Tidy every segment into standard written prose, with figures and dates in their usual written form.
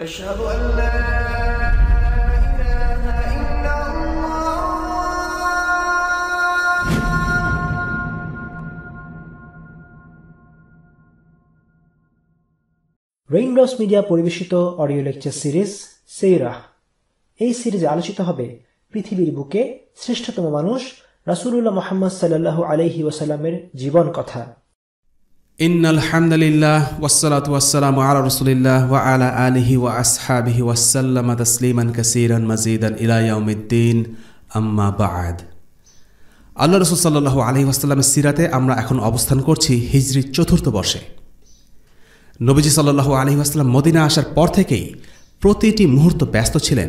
أشهد أن لا إله إلا الله raindrops media পরিবেশিত audio lecture series সিরাহ। এই সিরিজে আলোচিত হবে পৃথিবীর বুকে শ্রেষ্ঠতম মানুষ রাসূলুল্লাহ মুহাম্মদ সাল্লাল্লাহু আলাইহি ওয়াসাল্লামের জীবন কথা। ইন্নাল হামদুলিল্লাহ ওয়াসসালাতু ওয়াসসালামু আলা রাসূলিল্লাহ ওয়া আলা আলিহি ওয়া আসহাবিহি ওয়াসাল্লামা তাসলিমান কাসীরান মাজিদান ইলা ইয়াউমিদ্দিন, আম্মা বা'দ। আল্লাহ রাসূল সাল্লাল্লাহু আলাইহি ওয়াসাল্লামের সিরাতে আমরা এখন অবস্থান করছি হিজরি ৪র্থ বর্ষে। নবীজি সাল্লাল্লাহু আলাইহি ওয়াসাল্লাম মদিনা আসার পর থেকেই প্রতিটি মুহূর্ত ব্যস্ত ছিলেন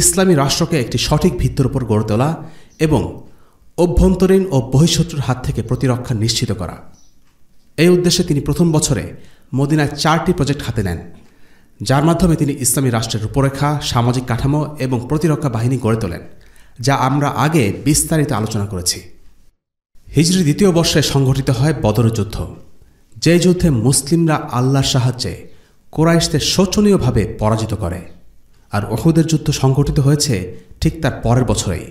ইসলামী রাষ্ট্রকে একটি সঠিক ভিত্তির উপর গড়ে তোলা এবং অভ্যন্তরীণ ও বহিঃশত্রুর হাত থেকে প্রতিরক্ষা নিশ্চিত করা। এই উদ্দেশ্যে তিনি প্রথম বছরে মদিনায় 4টি প্রজেক্ট হাতে নেন, যার মাধ্যমে তিনি ইসলামী রাষ্ট্রের রূপরেখা, সামাজিক কাঠামো এবং প্রতিরক্ষা বাহিনী গড়ে তোলেন, যা আমরা আগে বিস্তারিত আলোচনা করেছি। হিজরি ২য় বর্ষে সংঘটিত হয় বদর যুদ্ধ, যে যুদ্ধে মুসলিমরা আল্লাহর সাহায্যে কুরাইশদের শোচনীয়ভাবে পরাজিত করে। আর উহুদের যুদ্ধ সংঘটিত হয়েছে ঠিক তার পরের বছরেই,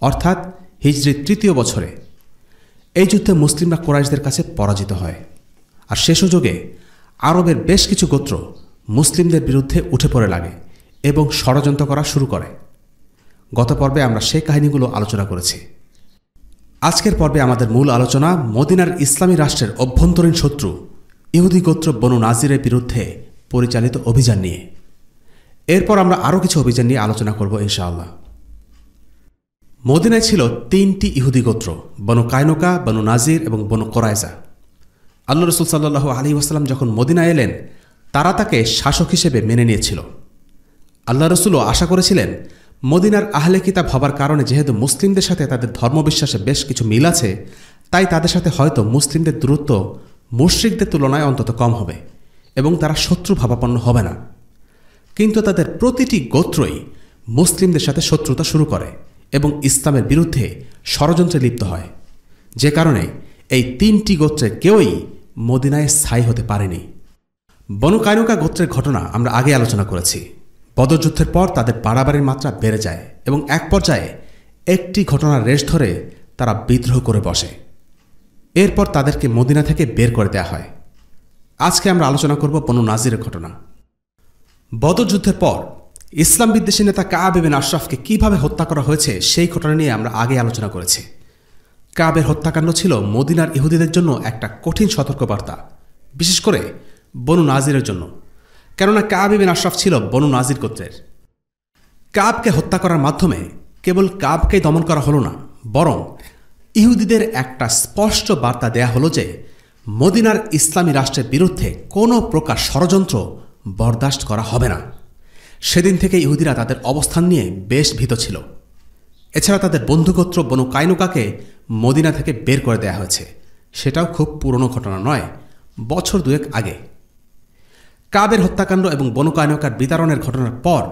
অর্থাৎ হিজরি ৩য় বছরে। এই যুদ্ধে মুসলিমরা কুরাইশদের কাছে পরাজিত হয়, আর সে সুযোগে আরবের বেশ কিছু গোত্র মুসলিমদের বিরুদ্ধে উঠে পড়ে লাগে এবং ষড়যন্ত্র করা শুরু করে। গত পর্বে আমরা সেই কাহিনীগুলো আলোচনা করেছি। আজকের পর্বে আমাদের মূল আলোচনা মদিনার ইসলামী রাষ্ট্রের অভ্যন্তরীণ শত্রু ইহুদি গোত্র বনু নাজিরের বিরুদ্ধে পরিচালিত অভিযান নিয়ে। এরপর আমরা আরও কিছু অভিযান নিয়ে আলোচনা করব ইনশাআল্লাহ। মদিনায় ছিল 3টি ইহুদি গোত্র, বনু কায়নুকা, বনু নাজির এবং বনু কোরাইজা। আল্লাহ রাসূল সাল্লাল্লাহু আলাইহি ওয়াসাল্লাম যখন মদিনায় এলেন, তারা তাকে শাসক হিসেবে মেনে নিয়েছিল। আল্লাহ রাসূলও আশা করেছিলেন মদিনার আহলে কিতাব হবার কারণে যেহেতু মুসলিমদের সাথে তাদের ধর্মবিশ্বাসে বেশ কিছু মিল আছে, তাই তাদের সাথে হয়তো মুসলিমদের দূরত্ব মুশরিকদের তুলনায় অন্তত কম হবে এবং তারা শত্রু ভাবাপন্ন হবে না। কিন্তু তাদের প্রতিটি গোত্রই মুসলিমদের সাথে শত্রুতা শুরু করে এবং ইসলামের বিরুদ্ধে ষড়যন্ত্রে লিপ্ত হয়, যে কারণে এই 3টি গোত্রের কেউই মদিনায় স্থায়ী হতে পারেনি। বনু কায়নুকা গোত্রের ঘটনা আমরা আগে আলোচনা করেছি। বদর যুদ্ধের পর তাদের বাড়াবাড়ির মাত্রা বেড়ে যায় এবং এক পর্যায়ে একটি ঘটনার রেশ ধরে তারা বিদ্রোহ করে বসে। এরপর তাদেরকে মদিনা থেকে বের করে দেওয়া হয়। আজকে আমরা আলোচনা করব বনু নাজিরের ঘটনা। বদর যুদ্ধের পর ইসলাম বিদ্বেষী নেতা কাব ইবনে আশরাফকে কিভাবে হত্যা করা হয়েছে সেই ঘটনা নিয়ে আমরা আগে আলোচনা করেছি। কাবের হত্যাকাণ্ড ছিল মদিনার ইহুদিদের জন্য একটা কঠিন সতর্কবার্তা, বিশেষ করে বনু নাজিরের জন্য, কেননা কাব ইবনে আশরাফ ছিল বনু নাজির গোত্রের। কাবকে হত্যা করার মাধ্যমে কেবল কাবকে দমন করা হলো না, বরং ইহুদিদের একটা স্পষ্ট বার্তা দেয়া হলো যে মদিনার ইসলামী রাষ্ট্রের বিরুদ্ধে কোনো প্রকার ষড়যন্ত্র বরদাস্ত করা হবে না। সেদিন থেকে ইহুদিরা তাদের অবস্থান নিয়ে বেশ ভীত ছিল। এছাড়া তাদের বন্ধুগোত্র বনু কায়নুকাকে মদিনা থেকে বের করে দেয়া হয়েছে, সেটাও খুব পুরনো ঘটনা নয়, বছর 2 আগে। কাবের হত্যাকাণ্ড এবং বনু কায়নুকার বিতাড়নের ঘটনার পর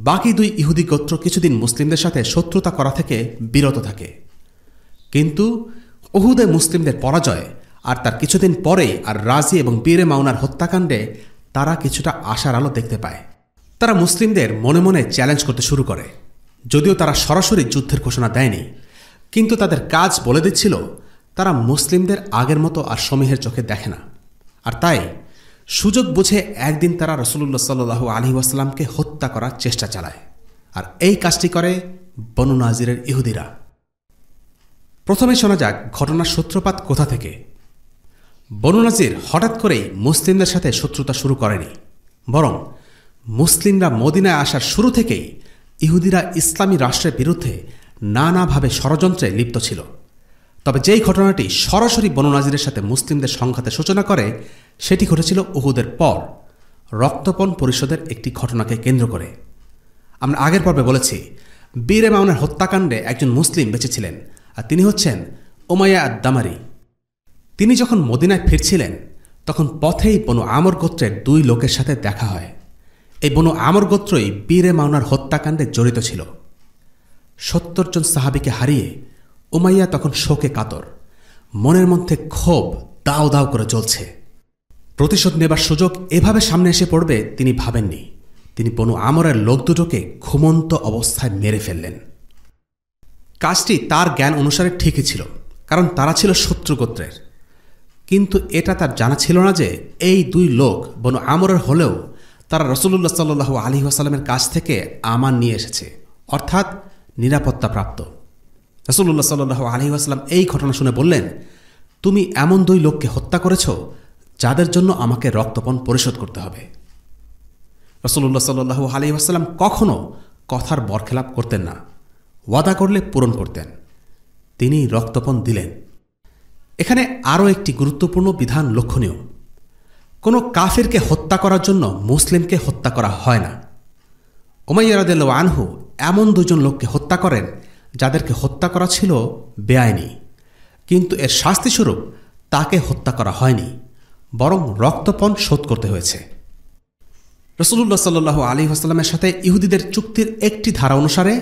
বাকি 2 ইহুদি গোত্র কিছুদিন মুসলিমদের সাথে শত্রুতা করা থেকে বিরত থাকে। কিন্তু উহুদে মুসলিমদের পরাজয় আর তার কিছুদিন পরেই আর রাজি এবং বীরে মাউনার হত্যাকাণ্ডে তারা কিছুটা আশার আলো দেখতে পায়। তারা মুসলিমদের মনে মনে চ্যালেঞ্জ করতে শুরু করে। যদিও তারা সরাসরি যুদ্ধের ঘোষণা দেয়নি, কিন্তু তাদের কাজ বলে দিচ্ছিল তারা মুসলিমদের আগের মতো আর সমীহের চোখে দেখে না। আর তাই সুযোগ বুঝে একদিন তারা রাসূলুল্লাহ সাল্লাল্লাহু আলাইহি ওয়াসাল্লামকে হত্যা করার চেষ্টা চালায়। আর এই কাজটি করে বনু নাজিরের ইহুদিরা। প্রথমে শোনা যাক ঘটনার সূত্রপাত কোথা থেকে। বনু নাজির হঠাৎ করেই মুসলিমদের সাথে শত্রুতা শুরু করেনি, বরং মুসলিমরা মদিনায় আসার শুরু থেকেই ইহুদিরা ইসলামী রাষ্ট্রের বিরুদ্ধে নানাভাবে ষড়যন্ত্রে লিপ্ত ছিল। তবে যেই ঘটনাটি সরাসরি বনু নাজিরের সাথে মুসলিমদের সংঘাতের সূচনা করে, সেটি ঘটেছিল উহুদের পর রক্তপণ পরিষদের একটি ঘটনাকে কেন্দ্র করে। আমরা আগের পর্বে বলেছি বীরে মাউনের হত্যাকাণ্ডে একজন মুসলিম বেঁচে ছিলেন, আর তিনি হচ্ছেন উমাইয়া আদ-দামারি। তিনি যখন মদিনায় ফিরছিলেন, তখন পথেই বনু আমর গোত্রের 2 লোকের সাথে দেখা হয়। এই বনু আমর গোত্রই বীরে মাউনার হত্যাকাণ্ডে জড়িত ছিল। 70 জন সাহাবীকে হারিয়ে উমাইয়া তখন শোকে কাতর, মনের মধ্যে ক্ষোভ দাও দাও করে জ্বলছে। প্রতিশোধ নেবার সুযোগ এভাবে সামনে এসে পড়বে তিনি ভাবেননি। তিনি বনু আমরের লোক দুটোকে ঘুমন্ত অবস্থায় মেরে ফেললেন। কাজটি তার জ্ঞান অনুসারে ঠিকই ছিল, কারণ তারা ছিল শত্রু গোত্রের। কিন্তু এটা তার জানা ছিল না যে এই দুই লোক বনু আমরের হলেও তারা রাসূলুল্লাহ সাল্লাল্লাহু আলাইহি ওয়াসাল্লামের কাছ থেকে আমান নিয়ে এসেছে, অর্থাৎ নিরাপত্তাপ্রাপ্ত। রাসূলুল্লাহ সাল্লাল্লাহু আলাইহি ওয়াসাল্লাম এই ঘটনা শুনে বললেন, তুমি এমন দুই লোককে হত্যা করেছ যাদের জন্য আমাকে রক্তপণ পরিশোধ করতে হবে। রাসূলুল্লাহ সাল্লাল্লাহু আলাইহি ওয়াসাল্লাম কখনো কথার বরখেলাপ করতেন না, ওয়াদা করলে পূরণ করতেন। তিনি রক্তপণ দিলেন। এখানে আরও একটি গুরুত্বপূর্ণ বিধান লক্ষণীয়। কোনো কাফিরকে হত্যা করার জন্য মুসলিমকে হত্যা করা হয় না। উমাইয়া রাদিয়াল্লাহু আনহু এমন দুজন লোককে হত্যা করেন যাদেরকে হত্যা করা ছিল বেআইনি, কিন্তু এর শাস্তিস্বরূপ তাকে হত্যা করা হয়নি, বরং রক্তপণ শোধ করতে হয়েছে। রাসূলুল্লাহ সাল্লাল্লাহু আলাইহি ওয়াসাল্লামের সাথে ইহুদিদের চুক্তির একটি ধারা অনুসারে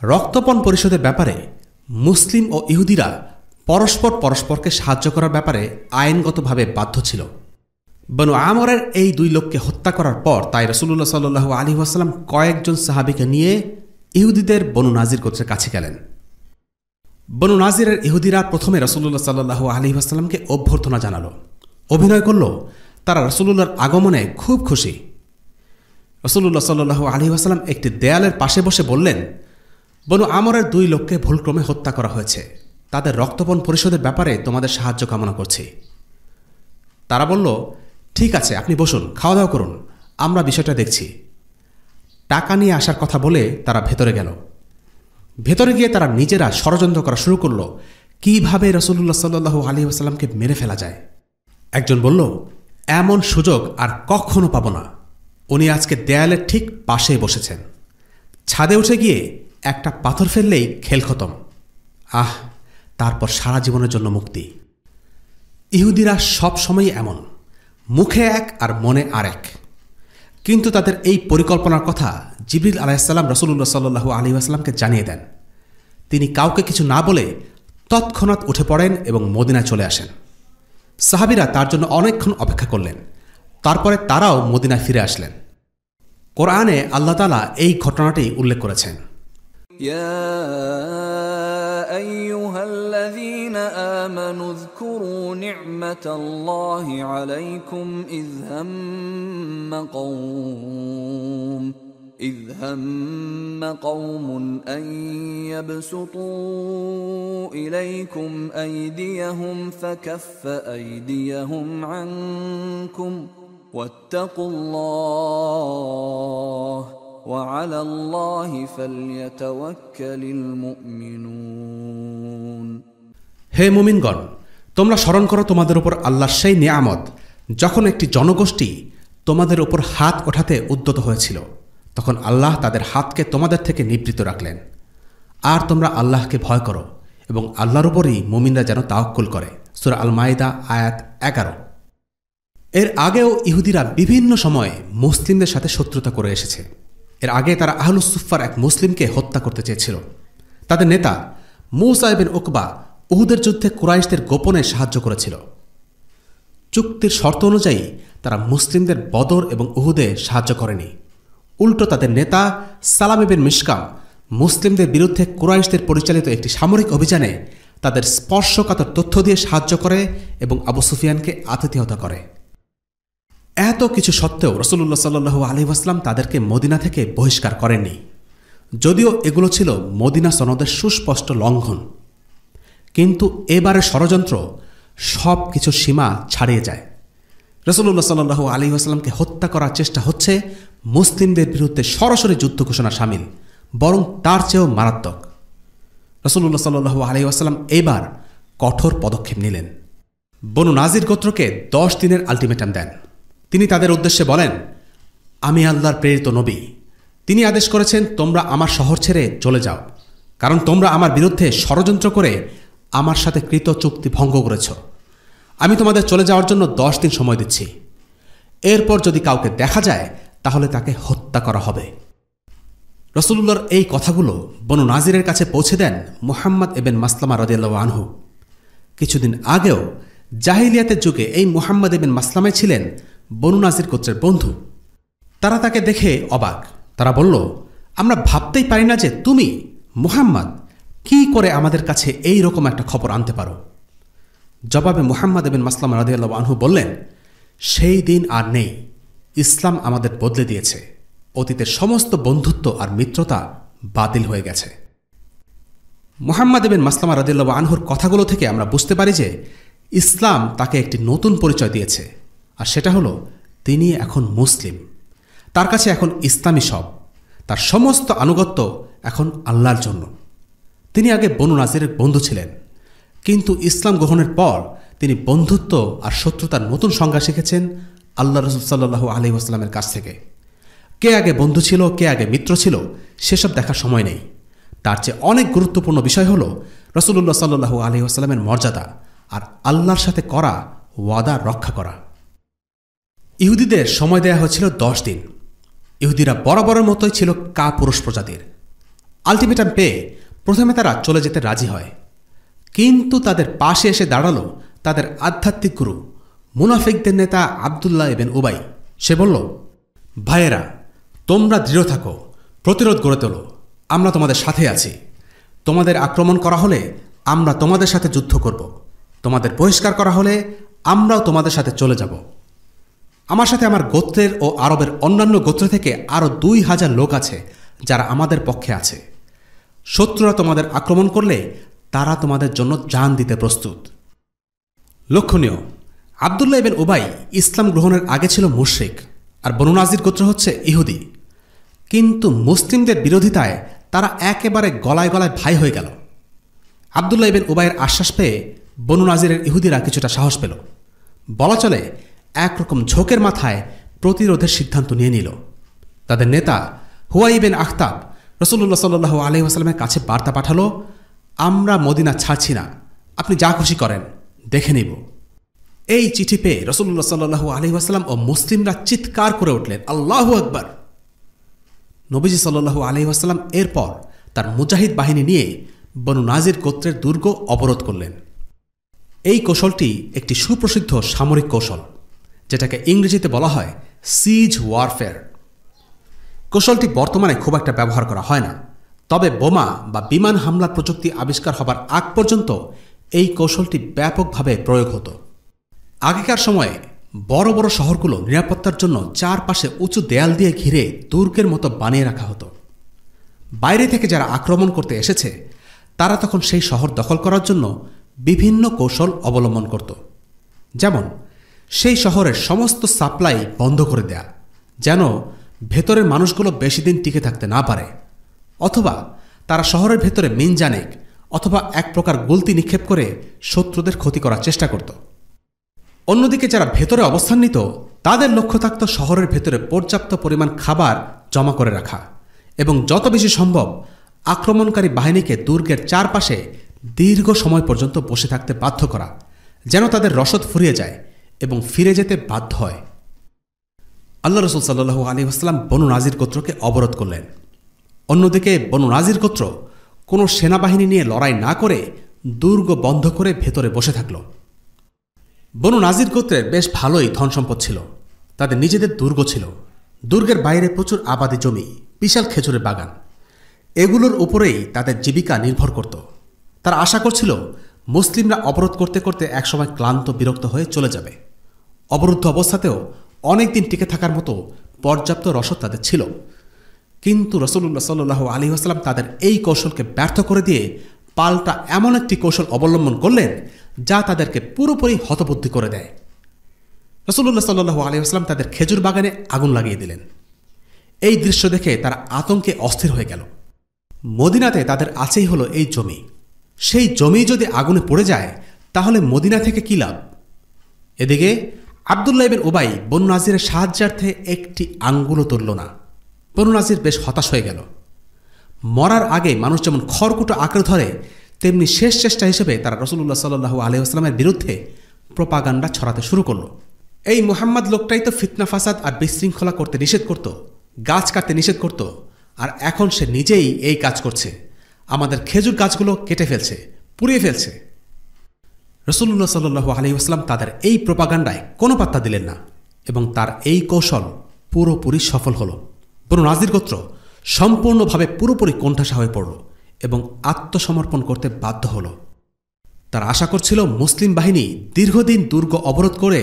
রক্তপণ পরিশোধের ব্যাপারে মুসলিম ও ইহুদিরা পরস্পরকে সাহায্য করার ব্যাপারে আইনগতভাবে বাধ্য ছিল। বনু আমরের এই দুই লোককে হত্যা করার পর তাই রাসূলুল্লাহ সাল্লাল্লাহু আলাইহি ওয়াসাল্লাম কয়েকজন সাহাবীকে নিয়ে ইহুদিদের বনু নাজির গোত্রের কাছে গেলেন। বনু নাজিরের ইহুদিরা প্রথমে রাসূলুল্লাহ সাল্লাল্লাহু আলাইহি ওয়াসাল্লামকে অভ্যর্থনা জানালো, অভিনয় করল তারা রাসূলুল্লাহর আগমনে খুব খুশি। রাসূলুল্লাহ সাল্লাল্লাহু আলাইহি ওয়াসাল্লাম একটি দেয়ালের পাশে বসে বললেন, বনু আমরের দুই লোককে ভুলক্রমে হত্যা করা হয়েছে, তাদের রক্তপণ পরিশোধের ব্যাপারে তোমাদের সাহায্য কামনা করছি। তারা বলল, ঠিক আছে, আপনি বসুন, খাওয়া দাওয়া করুন, আমরা বিষয়টা দেখছি। টাকা নিয়ে আসার কথা বলে তারা ভেতরে গেল। ভেতরে গিয়ে তারা নিজেরা ষড়যন্ত্র করা শুরু করল কিভাবে রাসূলুল্লাহ সাল্লাল্লাহু আলাইহি ওয়াসাল্লামকে মেরে ফেলা যায়। একজন বলল, এমন সুযোগ আর কখনো পাব না, উনি আজকে দেয়ালের ঠিক পাশেই বসেছেন, ছাদে উঠে গিয়ে একটা পাথর ফেললেই খেল খতম। তারপর সারা জীবনের জন্য মুক্তি। ইহুদিরা সব সময় এমন, মুখে এক আর মনে আরেক। কিন্তু তাদের এই পরিকল্পনার কথা জিবরিল আলাইহিস সালাম রাসূলুল্লাহ সাল্লাল্লাহু আলাইহি ওয়াসাল্লামকে জানিয়ে দেন। তিনি কাউকে কিছু না বলে তৎক্ষণাৎ উঠে পড়েন এবং মদিনায় চলে আসেন। সাহাবীরা তার জন্য অনেকক্ষণ অপেক্ষা করলেন, তারপরে তারাও মদিনায় ফিরে আসলেন। কোরআনে আল্লাহ তাআলা এই ঘটনাটি উল্লেখ করেছেন। يا أيها الذين آمنوا اذكروا نعمة الله عليكم إذ هم قوم أن يبسطوا إليكم أيديهم فكف أيديهم عنكم واتقوا الله وعلى الله فليتوكل المؤمنون। হে মুমিনগণ, তোমরা স্মরণ করো তোমাদের উপর আল্লাহর সেই নিয়ামত যখন একটি জনগোষ্ঠী তোমাদের উপর হাত ওঠাতে উদ্যত হয়েছিল, তখন আল্লাহ তাদের হাতকে তোমাদের থেকে নিবৃত্ত রাখলেন। আর তোমরা আল্লাহকে ভয় করো এবং আল্লাহর উপরই মুমিনরা যেন তাওয়াক্কুল করে। সূরা আল মাইদা আয়াত 11। এর আগেও ইহুদিরা বিভিন্ন সময়ে মুসলিমদের সাথে শত্রুতা করে এসেছে। এর আগে তারা আহলুস সুফফার এক মুসলিমকে হত্যা করতে চেয়েছিল। তাদের নেতা মূসা ইবনে উকবা উহুদের যুদ্ধে কুরাইশদের গোপনে সাহায্য করেছিল। চুক্তির শর্ত অনুযায়ী তারা মুসলিমদের বদর এবং উহুদে সাহায্য করেনি। উল্টো তাদের নেতা সালাম ইবনে মিশকাম মুসলিমদের বিরুদ্ধে কুরাইশদের পরিচালিত একটি সামরিক অভিযানে তাদের স্পর্শকাতর তথ্য দিয়ে সাহায্য করে এবং আবু সুফিয়ানকে আতিথেয়তা করে। এত কিছু সত্ত্বেও রাসূলুল্লাহ সাল্লাল্লাহু আলাইহি ওয়াসাল্লাম তাদেরকে মদিনা থেকে বহিষ্কার করেননি, যদিও এগুলো ছিল মদিনা সনদের সুস্পষ্ট লঙ্ঘন। কিন্তু এবারে ষড়যন্ত্র সব কিছু সীমা ছাড়িয়ে যায়। রাসূলুল্লাহ সাল্লাল্লাহু আলাইহি ওয়াসাল্লামকে হত্যা করার চেষ্টা হচ্ছে মুসলিমদের বিরুদ্ধে সরাসরি যুদ্ধ ঘোষণা শামিল, বরং তার চেয়েও মারাত্মক। রাসূলুল্লাহ সাল্লাল্লাহু আলাইহি ওয়াসাল্লাম এবার কঠোর পদক্ষেপ নিলেন। বনু নাজির গোত্রকে 10 দিনের আলটিমেটাম দেন। তিনি তাদের উদ্দেশ্যে বলেন, আমি আল্লাহর প্রেরিত নবী। তিনি আদেশ করেছেন, তোমরা আমার শহর ছেড়ে চলে যাও, কারণ তোমরা আমার বিরুদ্ধে ষড়যন্ত্র করে আমার সাথে কৃত চুক্তি ভঙ্গ করেছ। আমি তোমাদের চলে যাওয়ার জন্য 10 দিন সময় দিচ্ছি। এরপর যদি কাউকে দেখা যায় তাহলে তাকে হত্যা করা হবে। রাসূলুল্লাহর এই কথাগুলো বনু নাজিরের কাছে পৌঁছে দেন মুহাম্মদ ইবনে মাসলামা রাদিয়াল্লাহু আনহু। কিছুদিন আগেও জাহিলিয়াতের যুগে এই মুহাম্মদ ইবনে মাসলামাই ছিলেন বনু নাজির গোত্রের বন্ধু। তারা তাকে দেখে অবাক। তারা বলল, আমরা ভাবতেই পারি না যে তুমি মুহাম্মদ কি করে আমাদের কাছে এই রকম একটা খবর আনতে পারো। জবাবে মুহাম্মদ ইবনে মাসলামা রাদিয়াল্লাহু আনহু বললেন, সেই দিন আর নেই, ইসলাম আমাদের বদলে দিয়েছে। অতীতের সমস্ত বন্ধুত্ব আর মিত্রতা বাতিল হয়ে গেছে। মুহাম্মদ ইবনে মাসলামা রাদিয়াল্লাহু আনহুর কথাগুলো থেকে আমরা বুঝতে পারি যে ইসলাম তাকে একটি নতুন পরিচয় দিয়েছে, আর সেটা হলো তিনি এখন মুসলিম। তার কাছে এখন ইসলামই সব। তার সমস্ত আনুগত্য এখন আল্লাহর জন্য। তিনি আগে বনু নাজিরের বন্ধু ছিলেন, কিন্তু ইসলাম গ্রহণের পর তিনি বন্ধুত্ব আর শত্রুতার নতুন সংজ্ঞা শিখেছেন আল্লাহ রাসূল সাল্লাল্লাহু আলাইহি ওয়াসাল্লামের কাছ থেকে। কে আগে বন্ধু ছিল, কে আগে মিত্র ছিল, সেসব দেখার সময় নেই। তার চেয়ে অনেক গুরুত্বপূর্ণ বিষয় হল রাসূলুল্লাহ সাল্লাল্লাহু আলাইহি ওয়াসাল্লামের মর্যাদা আর আল্লাহর সাথে করা ওয়াদা রক্ষা করা। ইহুদিদের সময় দেয়া হয়েছিল 10 দিন। ইহুদিরা বরাবরের মতোই ছিল কাপুরুষ প্রজাতির। আলটিমেটাম পেয়ে প্রথমে তারা চলে যেতে রাজি হয়, কিন্তু তাদের পাশে এসে দাঁড়ালো তাদের আধ্যাত্মিক গুরু মুনাফিকদের নেতা আব্দুল্লাহ ইবনে উবাই। সে বলল, ভাইয়েরা, তোমরা দৃঢ় থাকো, প্রতিরোধ গড়ে তোলো, আমরা তোমাদের সাথে আছি। তোমাদের আক্রমণ করা হলে আমরা তোমাদের সাথে যুদ্ধ করব, তোমাদের বহিষ্কার করা হলে আমরাও তোমাদের সাথে চলে যাব। আমার সাথে আমার গোত্রের ও আরবের অন্যান্য গোত্র থেকে আরও 2000 লোক আছে যারা আমাদের পক্ষে আছে। শত্রুরা তোমাদের আক্রমণ করলে তারা তোমাদের জন্য জান দিতে প্রস্তুত। লক্ষণীয়, আব্দুল্লাহ ইবনে উবাই ইসলাম গ্রহণের আগে ছিল মুশরিক, আর বনু নাজির গোত্র হচ্ছে ইহুদি। কিন্তু মুসলিমদের বিরোধিতায় তারা একেবারে গলায় গলায় ভাই হয়ে গেল। আব্দুল্লাহ ইবনে উবাইয়ের আশ্বাস পেয়ে বনু নাজিরের ইহুদিরা কিছুটা সাহস পেল। বলা চলে একরকম ঝোঁকের মাথায় প্রতিরোধের সিদ্ধান্ত নিয়ে নিল। তাদের নেতা হুয়াই বিন আখতাব রাসূলুল্লাহ সাল্লাল্লাহু আলাইহি ওয়াসাল্লামের কাছে বার্তা পাঠালো, আমরা মদিনা ছাড়ছি না, আপনি যা খুশি করেন, দেখে নিব। এই চিঠি পেয়ে রাসূলুল্লাহ সাল্লাল্লাহু আলাইহি ওয়াসাল্লাম ও মুসলিমরা চিৎকার করে উঠলেন, আল্লাহু আকবার। নবীজি সাল্লাল্লাহু আলাইহি ওয়াসাল্লাম এরপর তার মুজাহিদ বাহিনী নিয়ে বনু নাজির গোত্রের দুর্গ অবরোধ করলেন। এই কৌশলটি একটি সুপ্রসিদ্ধ সামরিক কৌশল, যেটাকে ইংরেজিতে বলা হয় সিজ ওয়ারফেয়ার। কৌশলটি বর্তমানে খুব একটা ব্যবহার করা হয় না, তবে বোমা বা বিমান হামলার প্রযুক্তি আবিষ্কার হবার আগ পর্যন্ত এই কৌশলটি ব্যাপকভাবে প্রয়োগ হতো। আগেকার সময়ে বড় বড় শহরগুলো নিরাপত্তার জন্য চারপাশে উঁচু দেয়াল দিয়ে ঘিরে দুর্গের মতো বানিয়ে রাখা হতো। বাইরে থেকে যারা আক্রমণ করতে এসেছে তারা তখন সেই শহর দখল করার জন্য বিভিন্ন কৌশল অবলম্বন করত। যেমন সেই শহরের সমস্ত সাপ্লাই বন্ধ করে দেয়া, যেন ভেতরের মানুষগুলো বেশি দিন টিকে থাকতে না পারে, অথবা তারা শহরের ভেতরে মিনজানিক অথবা এক প্রকার গুলতি নিক্ষেপ করে শত্রুদের ক্ষতি করার চেষ্টা করত। অন্যদিকে যারা ভেতরে অবস্থান নিত তাদের লক্ষ্য থাকত শহরের ভেতরে পর্যাপ্ত পরিমাণ খাবার জমা করে রাখা এবং যত বেশি সম্ভব আক্রমণকারী বাহিনীকে দুর্গের চারপাশে দীর্ঘ সময় পর্যন্ত বসে থাকতে বাধ্য করা, যেন তাদের রসদ ফুরিয়ে যায় এবং ফিরে যেতে বাধ্য হয়। আল্লাহ রাসূল সাল্লাল্লাহু আলাইহি ওয়াসাল্লাম বনু নাজির গোত্রকে অবরোধ করলেন। অন্যদিকে বনু নাজির গোত্র কোনো সেনাবাহিনী নিয়ে লড়াই না করে দুর্গ বন্ধ করে ভেতরে বসে থাকল। বনু নাজির গোত্রের বেশ ভালোই ধন সম্পদ ছিল, তাদের নিজেদের দুর্গ ছিল। দুর্গের বাইরে প্রচুর আবাদি জমি, বিশাল খেজুরের বাগান, এগুলোর উপরেই তাদের জীবিকা নির্ভর করত। তারা আশা করছিল মুসলিমরা অবরোধ করতে করতে একসময় ক্লান্ত বিরক্ত হয়ে চলে যাবে। অবরুদ্ধ অবস্থাতেও অনেকদিন টিকে থাকার মতো পর্যাপ্ত রসদ তাদের ছিল। কিন্তু রাসূলুল্লাহ সাল্লাল্লাহু আলাইহি ওয়াসাল্লাম তাদের এই কৌশলকে ব্যর্থ করে দিয়ে পাল্টা এমন একটি কৌশল অবলম্বন করলেন যা তাদেরকে পুরোপুরি হতবুদ্ধি করে দেয়। রাসূলুল্লাহ সাল্লাল্লাহু আলাইহি ওয়াসাল্লাম তাদের খেজুর বাগানে আগুন লাগিয়ে দিলেন। এই দৃশ্য দেখে তারা আতঙ্কে অস্থির হয়ে গেল। মদিনাতে তাদের আছেই হলো এই জমি, সেই জমি যদি আগুনে পড়ে যায় তাহলে মদিনা থেকে কি লাভ? এদিকে আব্দুল্লাহ ইবনে উবাই বনু নাজিরের সাহায্যার্থে একটি আঙ্গুলও তুলল না। বনু নাজির বেশ হতাশ হয়ে গেল। মরার আগে মানুষ যেমন খড়কুটো আঁকড়ে ধরে, তেমনি শেষ চেষ্টা হিসেবে তারা রাসূলুল্লাহ সাল্লাল্লাহু আলাইহি ওয়াসাল্লামের বিরুদ্ধে প্রোপাগান্ডা ছড়াতে শুরু করল। এই মুহাম্মদ লোকটাই তো ফিতনা ফাসাদ আর বিশৃঙ্খলা করতে নিষেধ করত, গাছ কাটতে নিষেধ করত, আর এখন সে নিজেই এই কাজ করছে, আমাদের খেজুর গাছগুলো কেটে ফেলছে, পুড়িয়ে ফেলছে। রাসূলুল্লাহ সাল্লাল্লাহু আলাইহি ওয়াসাল্লাম তাদের এই প্রোপাগান্ডায় কোনো পাত্তা দিলেন না এবং তার এই কৌশল পুরোপুরি সফল হল। বনু নাজির গোত্র সম্পূর্ণভাবে পুরোপুরি কোণঠাসা হয়ে পড়ল এবং আত্মসমর্পণ করতে বাধ্য হল। তারা আশা করছিল মুসলিম বাহিনী দীর্ঘদিন দুর্গ অবরোধ করে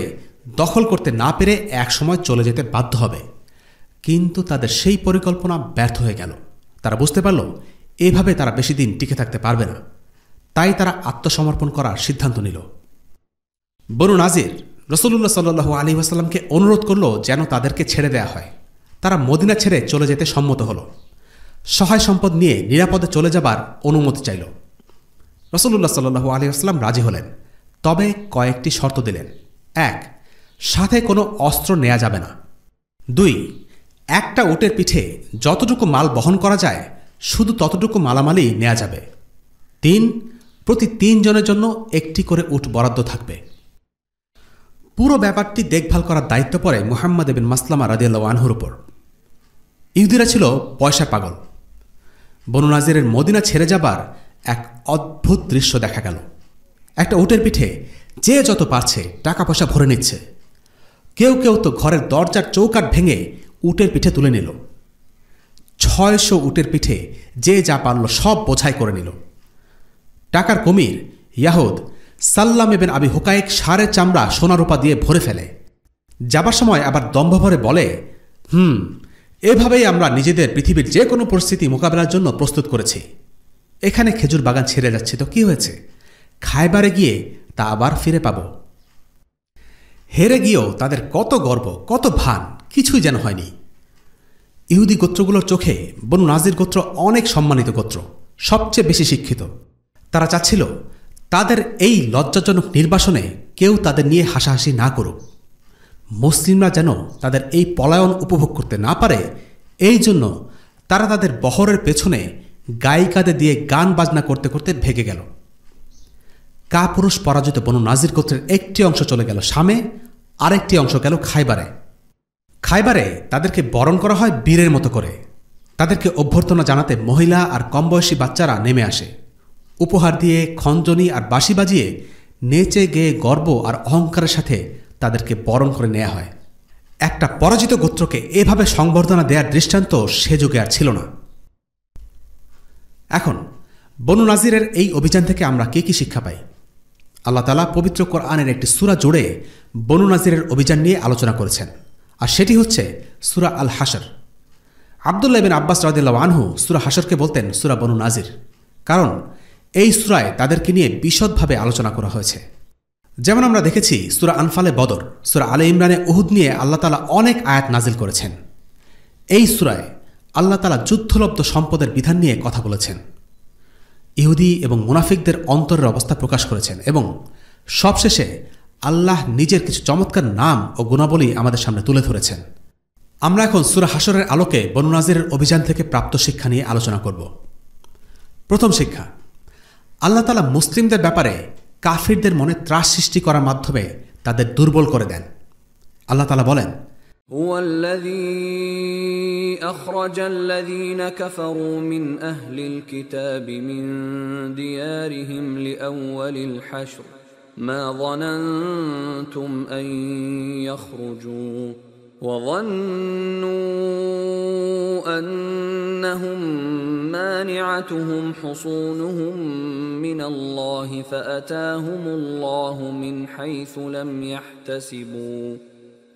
দখল করতে না পেরে একসময় চলে যেতে বাধ্য হবে, কিন্তু তাদের সেই পরিকল্পনা ব্যর্থ হয়ে গেল। তারা বুঝতে পারল এভাবে তারা বেশি দিন টিকে থাকতে পারবে না, তাই তারা আত্মসমর্পণ করার সিদ্ধান্ত নিল। বনু নাজির রাসূলুল্লাহ সাল্লাল্লাহু আলাইহি ওয়াসাল্লামকে অনুরোধ করল যেন তাদেরকে ছেড়ে দেয়া হয়। তারা মদিনা ছেড়ে চলে যেতে সম্মত হল। সহায় সম্পদ নিয়ে নিরাপদে চলে যাবার অনুমতি চাইল। রাসূলুল্লাহ সাল্লাল্লাহু আলাইহি ওয়াসাল্লাম রাজি হলেন, তবে কয়েকটি শর্ত দিলেন। ১. সাথে কোনো অস্ত্র নেওয়া যাবে না। ২. একটা উটের পিঠে যতটুকু মাল বহন করা যায় শুধু ততটুকু মালামালই নেওয়া যাবে। ৩. প্রতি ৩ জনের জন্য একটি করে উট বরাদ্দ থাকবে। পুরো ব্যাপারটি দেখভাল করার দায়িত্ব পড়ে মুহাম্মদ ইবনে মাসলামা রাদিয়াল্লাহু আনহুর উপর। ইহুদিরা ছিল পয়সা পাগল। বনু নাজিরের মদিনা ছেড়ে যাবার এক অদ্ভুত দৃশ্য দেখা গেল। একটা উটের পিঠে যে যত পারছে টাকা পয়সা ভরে নিচ্ছে। কেউ কেউ তো ঘরের দরজার চৌকাঠ ভেঙে উটের পিঠে তুলে নিল। ৬০০ উটের পিঠে যে যা পারল সব বোঝাই করে নিল। টাকার কুমির ইয়াহুদ সাল্লাম ইবনে আবি হুকাইক ষাঁড়ের চামড়া সোনারূপা দিয়ে ভরে ফেলে। যাবার সময় আবার দম্ভ ভরে বলে, এভাবেই আমরা নিজেদের পৃথিবীর যে কোনো পরিস্থিতি মোকাবেলার জন্য প্রস্তুত করেছি। এখানে খেজুর বাগান ছেড়ে যাচ্ছে তো কি হয়েছে, খায়বারে গিয়ে তা আবার ফিরে পাব। হেরে গিয়েও তাদের কত গর্ব, কত ভান, কিছুই যেন হয়নি। ইহুদি গোত্রগুলোর চোখে বনু নাজির গোত্র অনেক সম্মানিত গোত্র, সবচেয়ে বেশি শিক্ষিত। তারা চাচ্ছিল তাদের এই লজ্জাজনক নির্বাসনে কেউ তাদের নিয়ে হাসাহাসি না করুক। মুসলিমরা যেন তাদের এই পলায়ন উপভোগ করতে না পারে, এই জন্য তারা তাদের বহরের পেছনে গায়িকাদের দিয়ে গান বাজনা করতে করতে ভেগে গেল। কাপুরুষ পরাজিত বনু নাজির গোত্রের একটি অংশ চলে গেল শামে, আরেকটি অংশ গেল খায়বারে। খায়বারে তাদেরকে বরণ করা হয় বীরের মতো করে। তাদেরকে অভ্যর্থনা জানাতে মহিলা আর কমবয়সী বাচ্চারা নেমে আসে। উপহার দিয়ে, খঞ্জনি আর বাঁশি বাজিয়ে, নেচে গেয়ে গর্ব আর অহংকারের সাথে তাদেরকে বরণ করে নেওয়া হয়। একটা পরাজিত গোত্রকে এভাবে সংবর্ধনা দেওয়ার দৃষ্টান্ত সে যুগে আর ছিল না। এখন বনু নাজিরের এই অভিযান থেকে আমরা কি শিক্ষা পাই? আল্লাহ তাআলা পবিত্র কোরআনের একটি সূরা জুড়ে বনু নাজিরের অভিযান নিয়ে আলোচনা করেছেন, আর সেটি হচ্ছে সূরা আল হাশর। আব্দুল্লাহ ইবনে আব্বাস রাদিয়াল্লাহু আনহু সূরা হাশরকে বলতেন সূরা বনু নাজির, কারণ এই সূরায় তাদেরকে নিয়ে বিশদভাবে আলোচনা করা হয়েছে। যেমন আমরা দেখেছি সূরা আনফালে বদর, সূরা আলে ইমরানে উহুদ নিয়ে আল্লাহ তাআলা অনেক আয়াত নাজিল করেছেন। এই সূরায় আল্লাহ তাআলা যুদ্ধলব্ধ সম্পদের বিধান নিয়ে কথা বলেছেন, ইহুদি এবং মুনাফিকদের অন্তরের অবস্থা প্রকাশ করেছেন, এবং সবশেষে আল্লাহ নিজের কিছু চমৎকার নাম ও গুণাবলী আমাদের সামনে তুলে ধরেছেন। আমরা এখন সূরা হাশরের আলোকে বনু নাজিরের অভিযান থেকে প্রাপ্ত শিক্ষা নিয়ে আলোচনা করব। প্রথম শিক্ষা, আল্লাহ তাআলা মুসলিমদের ব্যাপারে কাফিরদের মনে ত্রাস সৃষ্টি করার মাধ্যমে তাদের দুর্বল করে দেন। আল্লাহ তাআলা বলেন, هو الذي أخرج الذين كفروا من أهل الكتاب من ديارهم لأول الحشر ما ظننتم أن يخرجوا وظنوا أنهم مانعتهم حصونهم من الله فأتاهم الله من حيث لم يحتسبوا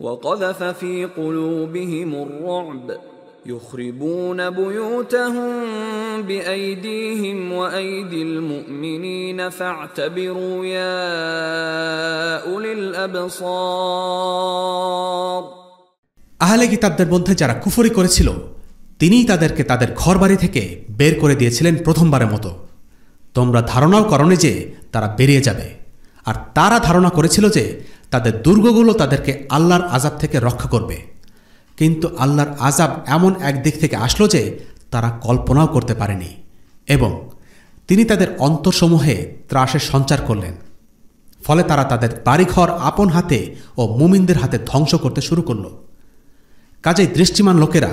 وقذف في قلوبهم الرعب يخربون بيوتهم بأيديهم وأيدي المؤمنين فاعتبروا يا أولي الأبصار আহলে কিতাবদের মধ্যে যারা কুফরি করেছিল তিনিই তাদেরকে তাদের ঘরবাড়ি থেকে বের করে দিয়েছিলেন প্রথমবারের মতো। তোমরা ধারণাও করনি যে তারা বেরিয়ে যাবে, আর তারা ধারণা করেছিল যে তাদের দুর্গগুলো তাদেরকে আল্লাহর আযাব থেকে রক্ষা করবে, কিন্তু আল্লাহর আযাব এমন একদিক থেকে আসলো যে তারা কল্পনাও করতে পারেনি, এবং তিনি তাদের অন্তরসমূহে ত্রাসের সঞ্চার করলেন। ফলে তারা তাদের বাড়িঘর আপন হাতে ও মুমিনদের হাতে ধ্বংস করতে শুরু করল। কাজেই দৃষ্টিমান লোকেরা,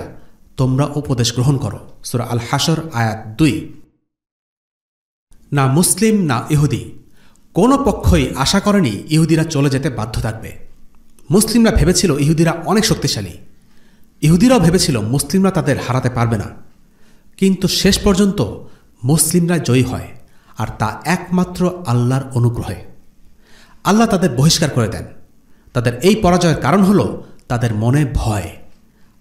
তোমরা উপদেশ গ্রহণ করো। সূরা আল হাশর আয়াত ২। না মুসলিম না ইহুদি কোনো পক্ষই আশা করেনি ইহুদিরা চলে যেতে বাধ্য থাকবে। মুসলিমরা ভেবেছিল ইহুদিরা অনেক শক্তিশালী, ইহুদিরাও ভেবেছিল মুসলিমরা তাদের হারাতে পারবে না, কিন্তু শেষ পর্যন্ত মুসলিমরা জয়ী হয়, আর তা একমাত্র আল্লাহর অনুগ্রহে। আল্লাহ তাদের বহিষ্কার করে দেন। তাদের এই পরাজয়ের কারণ হল তাদের মনে ভয়।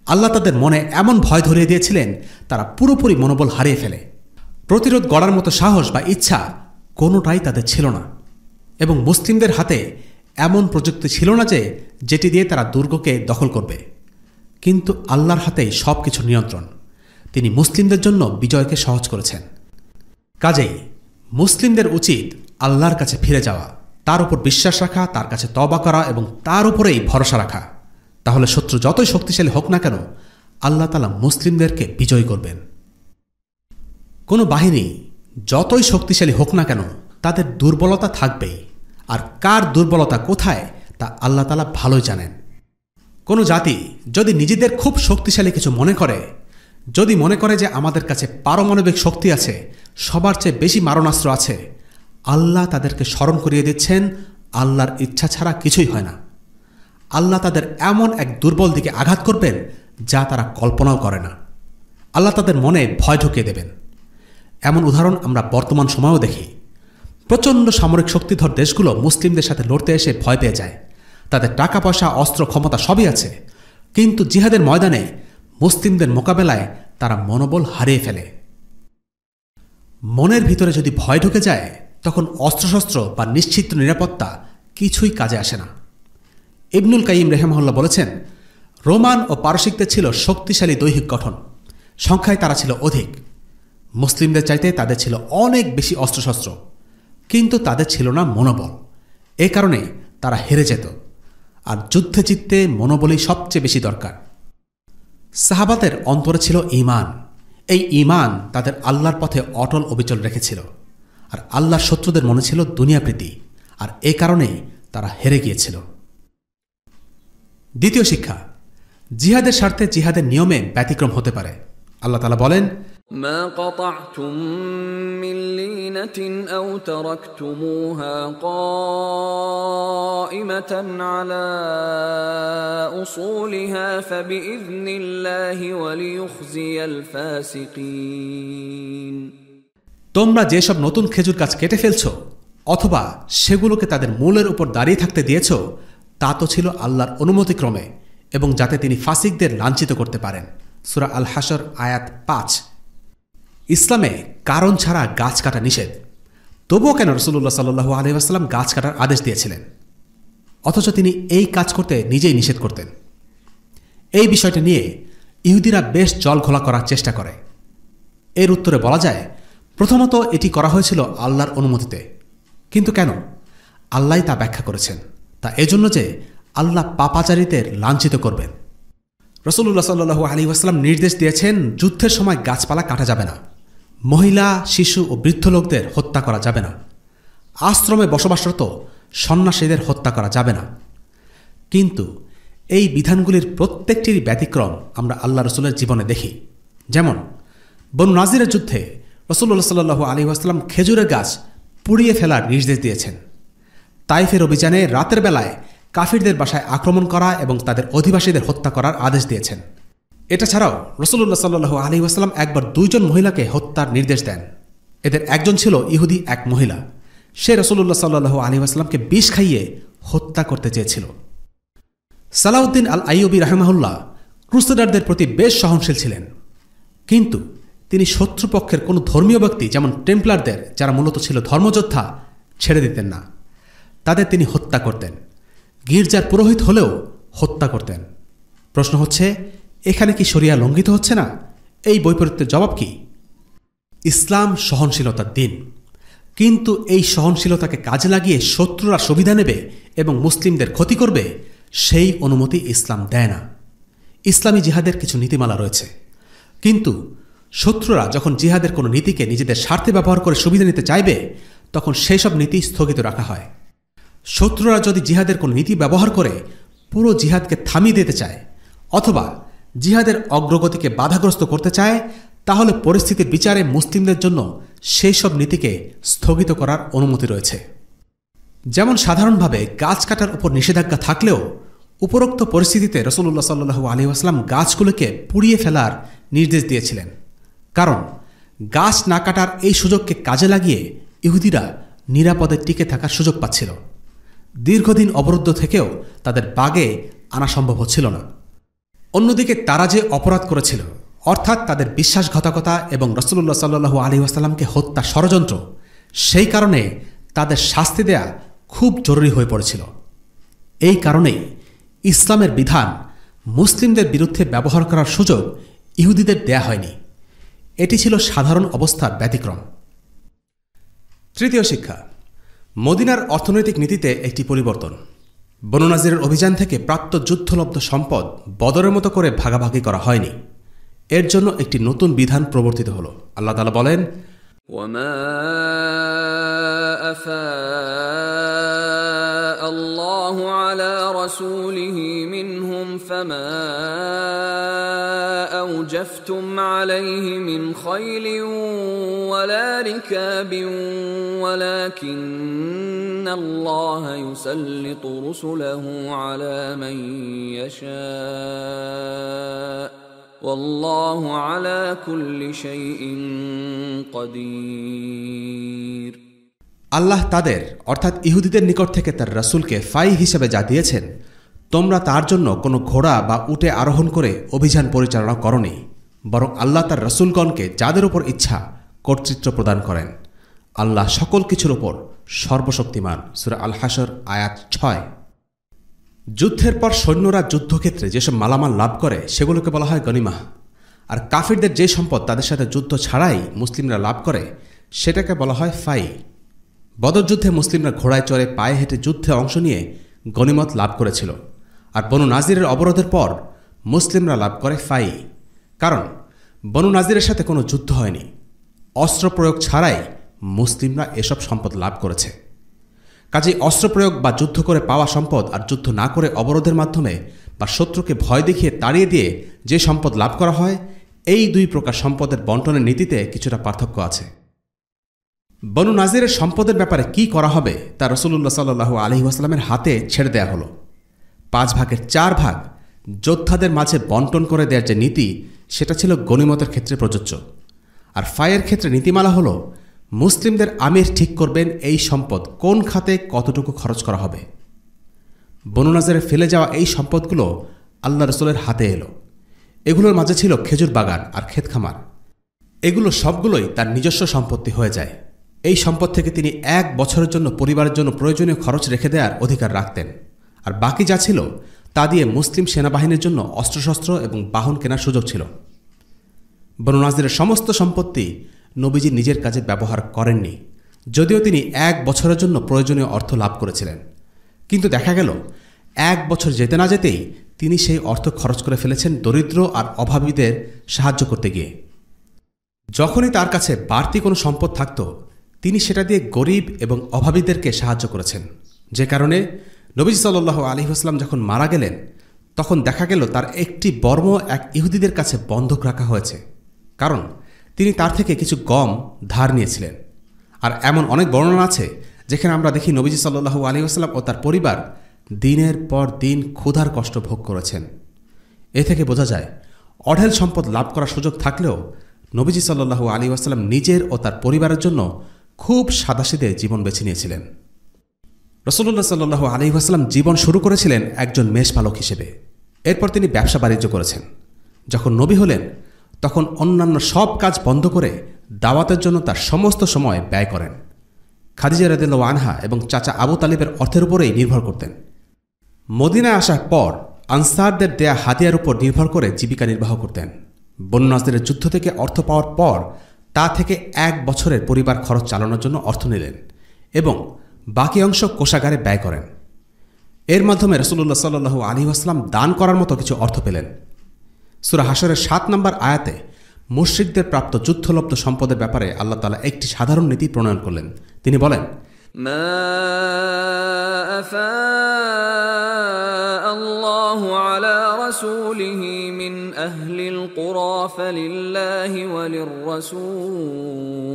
আল্লাহ তাদের মনে এমন ভয় ধরিয়ে দিয়েছিলেন, তারা পুরোপুরি মনোবল হারিয়ে ফেলে। প্রতিরোধ গড়ার মতো সাহস বা ইচ্ছা কোনোটাই তাদের ছিল না, এবং মুসলিমদের হাতে এমন প্রযুক্তি ছিল না যে যেটি দিয়ে তারা দুর্গকে দখল করবে। কিন্তু আল্লাহর হাতেই সব কিছু নিয়ন্ত্রণ। তিনি মুসলিমদের জন্য বিজয়কে সহজ করেছেন। কাজেই মুসলিমদের উচিত আল্লাহর কাছে ফিরে যাওয়া, তার উপর বিশ্বাস রাখা, তার কাছে তওবা করা এবং তার উপরেই ভরসা রাখা। তাহলে শত্রু যতই শক্তিশালী হোক না কেন, আল্লাহ তাআলা মুসলিমদেরকে বিজয়ী করবেন। কোনো বাহিনী যতই শক্তিশালী হোক না কেন, তাদের দুর্বলতা থাকবেই, আর কার দুর্বলতা কোথায় তা আল্লাহ তাআলা ভালোই জানেন। কোনো জাতি যদি নিজেদের খুব শক্তিশালী কিছু মনে করে, যদি মনে করে যে আমাদের কাছে পারমাণবিক শক্তি আছে, সবার চেয়ে বেশি মারণাস্ত্র আছে, আল্লাহ তাদেরকে স্মরণ করিয়ে দিচ্ছেন আল্লাহর ইচ্ছা ছাড়া কিছুই হয় না। আল্লাহ তাদের এমন এক দুর্বল দিকে আঘাত করবেন যা তারা কল্পনাও করে না। আল্লাহ তাদের মনে ভয় ঢুকিয়ে দেবেন। এমন উদাহরণ আমরা বর্তমান সময়েও দেখি। প্রচণ্ড সামরিক শক্তিধর দেশগুলো মুসলিমদের সাথে লড়তে এসে ভয় পেয়ে যায়। তাদের টাকা পয়সা, অস্ত্র, ক্ষমতা সবই আছে, কিন্তু জিহাদের ময়দানে মুসলিমদের মোকাবেলায় তারা মনোবল হারিয়ে ফেলে। মনের ভিতরে যদি ভয় ঢুকে যায়, তখন অস্ত্রশস্ত্র বা নিশ্চিত নিরাপত্তা কিছুই কাজে আসে না। ইবনুল কাইয়িম রাহিমাহুল্লাহ বলেছেন, রোমান ও পারসিকদের ছিল শক্তিশালী দৈহিক গঠন, সংখ্যায় তারা ছিল অধিক। মুসলিমদের চাইতে তাদের ছিল অনেক বেশি অস্ত্রশস্ত্র, কিন্তু তাদের ছিল না মনোবল। এ কারণে তারা হেরে যেত। আর যুদ্ধে জিততে মনোবলই সবচেয়ে বেশি দরকার। সাহাবাদের অন্তরে ছিল ঈমান। এই ঈমান তাদের আল্লাহর পথে অটল অবিচল রেখেছিল। আর আল্লাহর শত্রুদের মনে ছিল দুনিয়াপ্রীতি, আর এ কারণে তারা হেরে গিয়েছিল। দ্বিতীয় শিক্ষা, জিহাদের স্বার্থে জিহাদের নিয়মে ব্যতিক্রম হতে পারে। আল্লাহ তাআলা বলেন, ما قطعتم من لينة أو تركتموها قائمة على أصولها فبإذن الله وليخزي الفاسقين। তোমরা যেসব নতুন খেজুর গাছ কেটে ফেলছ অথবা সেগুলোকে তাদের মূলের উপর দাঁড়িয়ে থাকতে দিয়েছ, তা তো ছিল আল্লাহর অনুমতিক্রমে, এবং যাতে তিনি ফাসিকদের লাঞ্ছিত করতে পারেন। সূরা আল হাশর আয়াত 5। ইসলামে কারণ ছাড়া গাছ কাটা নিষেধ। তবুও কেন রাসূলুল্লাহ সাল্লাল্লাহু আলাইহি ওয়াসাল্লাম গাছ কাটার আদেশ দিয়েছিলেন, অথচ তিনি এই কাজ করতে নিজেই নিষেধ করতেন? এই বিষয়টা নিয়ে ইহুদিরা বেশ জল ঘোলা করার চেষ্টা করে। এর উত্তরে বলা যায়, প্রথমত এটি করা হয়েছিল আল্লাহর অনুমতিতে। কিন্তু কেন? আল্লাহই তা ব্যাখ্যা করেছেন। তা এজন্য যে আল্লাহ পাপাচারীদের লাঞ্ছিত করবেন। রাসূলুল্লাহ সাল্লাল্লাহু আলাইহি ওয়াসাল্লাম নির্দেশ দিয়েছেন, যুদ্ধের সময় গাছপালা কাটা যাবে না, মহিলা, শিশু ও বৃদ্ধ লোকদের হত্যা করা যাবে না, আশ্রমে বসবাসরত সন্ন্যাসীদের হত্যা করা যাবে না। কিন্তু এই বিধানগুলির প্রত্যেকটিরই ব্যতিক্রম আমরা আল্লাহ রসুলের জীবনে দেখি। যেমন বনু নাজিরের যুদ্ধে রাসূলুল্লাহ সাল্লাল্লাহু আলাইহি ওয়াসাল্লাম খেজুরের গাছ পুড়িয়ে ফেলার নির্দেশ দিয়েছেন। তাইফের অভিযানে রাতের বেলায় কাফিরদের বাসায় আক্রমণ করা এবং তাদের অধিবাসীদের হত্যা করার আদেশ দিয়েছেন। এটা ছাড়াও রাসূলুল্লাহ সাল্লাল্লাহু আলাইহি ওয়াসাল্লাম একবার 2 জন মহিলাকে হত্যার নির্দেশ দেন। এদের একজন ছিল ইহুদি এক মহিলা। সে রাসূলুল্লাহ সাল্লাল্লাহু আলাইহি ওয়াসাল্লামকে বিষ খাইয়ে হত্যা করতে চেয়েছিল। সালাউদ্দিন আল আইয়ুবী রাহিমাহুল্লাহ ক্রুসেডারদের প্রতি বেশ সহনশীল ছিলেন, কিন্তু তিনি শত্রুপক্ষের কোনো ধর্মীয় ব্যক্তি, যেমন টেম্পলারদের, যারা মূলত ছিল ধর্মযোদ্ধা, ছেড়ে দিতেন না। তাদের তিনি হত্যা করতেন। গির্জার পুরোহিত হলেও হত্যা করতেন। প্রশ্ন হচ্ছে, এখানে কি শরিয়া লঙ্ঘিত হচ্ছে না? এই বৈপরীত্যের জবাব কি? ইসলাম সহনশীলতার দিন, কিন্তু এই সহনশীলতাকে কাজে লাগিয়ে শত্রুরা সুবিধা নেবে এবং মুসলিমদের ক্ষতি করবে, সেই অনুমতি ইসলাম দেয় না। ইসলামী জিহাদের কিছু নীতিমালা রয়েছে, কিন্তু শত্রুরা যখন জিহাদের কোনো নীতিকে নিজেদের স্বার্থে ব্যবহার করে সুবিধা নিতে চাইবে, তখন সেই সব নীতি স্থগিত রাখা হয়। শত্রুরা যদি জিহাদের কোনো নীতি ব্যবহার করে পুরো জিহাদকে থামিয়ে দিতে চায় অথবা জিহাদের অগ্রগতিকে বাধাগ্রস্ত করতে চায়, তাহলে পরিস্থিতির বিচারে মুসলিমদের জন্য সেই সব নীতিকে স্থগিত করার অনুমতি রয়েছে। যেমন সাধারণভাবে গাছ কাটার উপর নিষেধাজ্ঞা থাকলেও উপরোক্ত পরিস্থিতিতে রাসূলুল্লাহ সাল্লাল্লাহু আলাইহি ওয়াসাল্লাম গাছগুলোকে পুড়িয়ে ফেলার নির্দেশ দিয়েছিলেন, কারণ গাছ না কাটার এই সুযোগকে কাজে লাগিয়ে ইহুদিরা নিরাপদে টিকে থাকার সুযোগ পাচ্ছিল। দীর্ঘদিন অবরুদ্ধ থেকেও তাদের বাগে আনা সম্ভব হচ্ছিল না। অন্যদিকে তারা যে অপরাধ করেছিল, অর্থাৎ তাদের বিশ্বাসঘাতকতা এবং রাসূলুল্লাহ সাল্লাল্লাহু আলাইহি ওয়াসাল্লামকে হত্যা ষড়যন্ত্র, সেই কারণে তাদের শাস্তি দেয়া খুব জরুরি হয়ে পড়েছিল। এই কারণেই ইসলামের বিধান মুসলিমদের বিরুদ্ধে ব্যবহার করার সুযোগ ইহুদিদের দেয়া হয়নি। এটি ছিল সাধারণ অবস্থার ব্যতিক্রম। তৃতীয় শিক্ষা, মদিনার অর্থনৈতিক নীতিতে একটি পরিবর্তন। বনু নাজিরের অভিযান থেকে প্রাপ্ত যুদ্ধলব্ধ সম্পদ বদরের মতো করে ভাগাভাগি করা হয়নি। এর জন্য একটি নতুন বিধান প্রবর্তিত হল। আল্লাহ তাআলা বলেন, وما أفاء الله على رسوله منهم فما أوجفتم عليه من خيل ولا ركاب ولكن الله يسلط رسله على من يشاء والله على كل شيء قدير। আল্লাহ তাদের অর্থাৎ ইহুদিদের নিকট থেকে তার রাসূলকে ফাই হিসেবে যা দিয়েছেন, তোমরা তার জন্য কোনো ঘোড়া বা উটে আরোহণ করে অভিযান পরিচালনা করনি, বরং আল্লাহ তার রাসূলগণকে যাদের উপর ইচ্ছা কর্তৃত্ব প্রদান করেন। আল্লাহ সকল কিছুর উপর সর্বশক্তিমান। সূরা আল হাশর আয়াত 6। যুদ্ধের পর সৈন্যরা যুদ্ধক্ষেত্রে যেসব মালামাল লাভ করে সেগুলোকে বলা হয় গনিমাহ, আর কাফিরদের যে সম্পদ তাদের সাথে যুদ্ধ ছাড়াই মুসলিমরা লাভ করে সেটাকে বলা হয় ফাই। বদর যুদ্ধে মুসলিমরা ঘোড়ায় চড়ে পায়ে হেঁটে যুদ্ধে অংশ নিয়ে গনিমত লাভ করেছিল, আর বনু নাজিরের অবরোধের পর মুসলিমরা লাভ করে ফাই, কারণ বনু নাজিরের সাথে কোনো যুদ্ধ হয়নি। অস্ত্র প্রয়োগ ছাড়াই মুসলিমরা এসব সম্পদ লাভ করেছে। কাজেই অস্ত্র প্রয়োগ বা যুদ্ধ করে পাওয়া সম্পদ আর যুদ্ধ না করে অবরোধের মাধ্যমে বা শত্রুকে ভয় দেখিয়ে তাড়িয়ে দিয়ে যে সম্পদ লাভ করা হয়, এই দুই প্রকার সম্পদের বন্টনের নীতিতে কিছুটা পার্থক্য আছে। বনু নাজিরের সম্পদের ব্যাপারে কি করা হবে তা রাসূলুল্লাহ সাল্লাল্লাহু আলাইহি ওয়াসাল্লামের হাতে ছেড়ে দেয়া হলো। 5 ভাগের 4 ভাগ যোদ্ধাদের মাঝে বন্টন করে দেওয়ার যে নীতি, সেটা ছিল গনিমতের ক্ষেত্রে প্রযোজ্য। আর ফায়ের ক্ষেত্রে নীতিমালা হলো, মুসলিমদের আমির ঠিক করবেন এই সম্পদ কোন খাতে কতটুকু খরচ করা হবে। বনু নাজিরে ফেলে যাওয়া এই সম্পদগুলো আল্লাহ রাসূলের হাতে এলো। এগুলোর মাঝে ছিল খেজুর বাগান আর ক্ষেতখামার। এগুলো সবগুলোই তার নিজস্ব সম্পত্তি হয়ে যায়। এই সম্পদ থেকে তিনি 1 বছরের জন্য পরিবারের জন্য প্রয়োজনীয় খরচ রেখে দেওয়ার অধিকার রাখতেন, আর বাকি যা ছিল তা দিয়ে মুসলিম সেনাবাহিনীর জন্য অস্ত্রশস্ত্র এবং বাহন কেনার সুযোগ ছিল। বনু নাজিরের সমস্ত সম্পত্তি নবীজি নিজের কাজে ব্যবহার করেননি, যদিও তিনি 1 বছরের জন্য প্রয়োজনীয় অর্থ লাভ করেছিলেন। কিন্তু দেখা গেল 1 বছর যেতে না যেতেই তিনি সেই অর্থ খরচ করে ফেলেছেন দরিদ্র আর অভাবীদের সাহায্য করতে গিয়ে। যখনই তার কাছে বাড়তি কোনো সম্পদ থাকত, তিনি সেটা দিয়ে গরিব এবং অভাবীদেরকে সাহায্য করেছেন, যে কারণে নবীজি সাল্লাল্লাহু আলাইহি ওয়াসাল্লাম যখন মারা গেলেন, তখন দেখা গেল তার একটি বর্ম এক ইহুদিদের কাছে বন্ধক রাখা হয়েছে, কারণ তিনি তার থেকে কিছু গম ধার নিয়েছিলেন। আর এমন অনেক বর্ণনা আছে যেখানে আমরা দেখি নবীজি সাল্লাল্লাহু আলাইহি ওয়াসাল্লাম ও তার পরিবার দিনের পর দিন ক্ষুধার কষ্ট ভোগ করেছেন। এ থেকে বোঝা যায়, অঢেল সম্পদ লাভ করার সুযোগ থাকলেও নবীজি সাল্লাল্লাহু আলাইহি ওয়াসাল্লাম নিজের ও তার পরিবারের জন্য খুব সাদাসিধে জীবন বেছে নিয়েছিলেন। রাসূলুল্লাহ সাল্লাল্লাহু আলাইহি ওয়াসাল্লাম জীবন শুরু করেছিলেন একজন মেষপালক হিসেবে। এরপর তিনি ব্যবসা বাণিজ্য করেছেন। যখন নবী হলেন, তখন অন্যান্য সব কাজ বন্ধ করে দাওয়াতের জন্য তার সমস্ত সময় ব্যয় করেন। খাদিজা রাদিয়াল্লাহু আনহা এবং চাচা আবু তালিবের অর্থের উপরেই নির্ভর করতেন। মদিনায় আসার পর আনসারদের দেয়া হাদিয়ার উপর নির্ভর করে জীবিকা নির্বাহ করতেন। বনু নাজিরের যুদ্ধ থেকে অর্থ পাওয়ার পর তা থেকে 1 বছরের পরিবার খরচ চালানোর জন্য অর্থ নিলেন এবং বাকি অংশ কোষাগারে ব্যয় করেন। এর মাধ্যমে রাসূলুল্লাহ সাল্লাল্লাহু আলাইহি ওয়াসাল্লাম দান করার মতো কিছু অর্থ পেলেন। সূরা হাশরের 7 নম্বর আয়াতে মুশরিকদের প্রাপ্ত যুদ্ধলব্ধ সম্পদের ব্যাপারে আল্লাহ তাআলা একটি সাধারণ নীতি প্রণয়ন করলেন। তিনি বলেন, মা আফাআ আল্লাহু আলা রাসূলিহি মিন আহলিল কুরা ফালিল্লাহি ওয়ালির রাসূল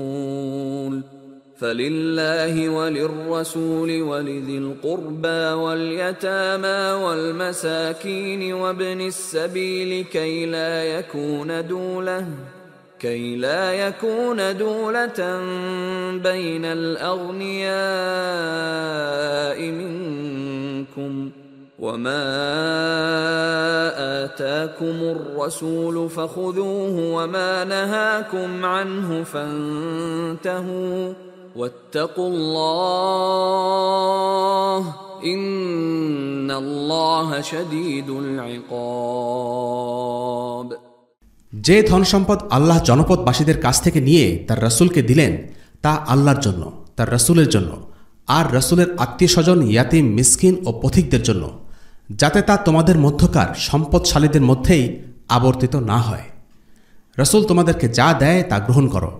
فلله وللرسول ولذي القربى واليتامى والمساكين وابن السبيل كي لا يكون دولة بين الأغنياء منكم وما آتاكم الرسول فخذوه وما نهاكم عنه فانتهوا واتقوا الله إن الله شديد العقاب। যে ধনসম্পদ আল্লাহ জনপদবাসীদের কাছ থেকে নিয়ে তার রাসূলকে দিলেন তা আল্লাহর জন্য, তার রাসূলের জন্য আর রাসূলের আত্মীয় স্বজন, ইয়াতীম, মিসকিন ও পথিকদের জন্য, যাতে তা তোমাদের মধ্যকার সম্পদশালীদের মধ্যেই আবর্তিত না হয়। রাসূল তোমাদেরকে যা দেয় তা গ্রহণ করো,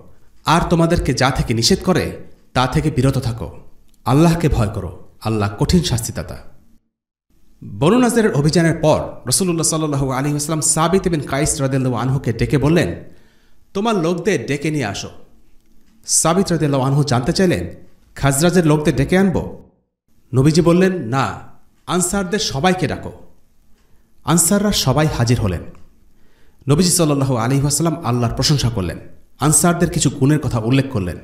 আর তোমাদেরকে যা থেকে নিষেধ করে তা থেকে বিরত থাকো। আল্লাহকে ভয় করো, আল্লাহ কঠিন শাস্তিদাতা। বনু নাজিরের অভিযানের পর রাসূলুল্লাহ সাল্লাল্লাহু আলাইহি ওয়াসাল্লাম সাবিত বিন কাইস রাদিয়াল্লাহু আনহুকে ডেকে বললেন, তোমার লোকদের ডেকে নিয়ে আসো। সাবিত রাদিয়াল্লাহু আনহু জানতে চাইলেন, খাজরাজের লোকদের ডেকে আনবো? নবীজি বললেন, না, আনসারদের সবাইকে ডাকো। আনসাররা সবাই হাজির হলেন। নবীজি সাল্লাল্লাহু আলাইহি ওয়াসাল্লাম আল্লাহর প্রশংসা করলেন, আনসারদের কিছু গুণের কথা উল্লেখ করলেন।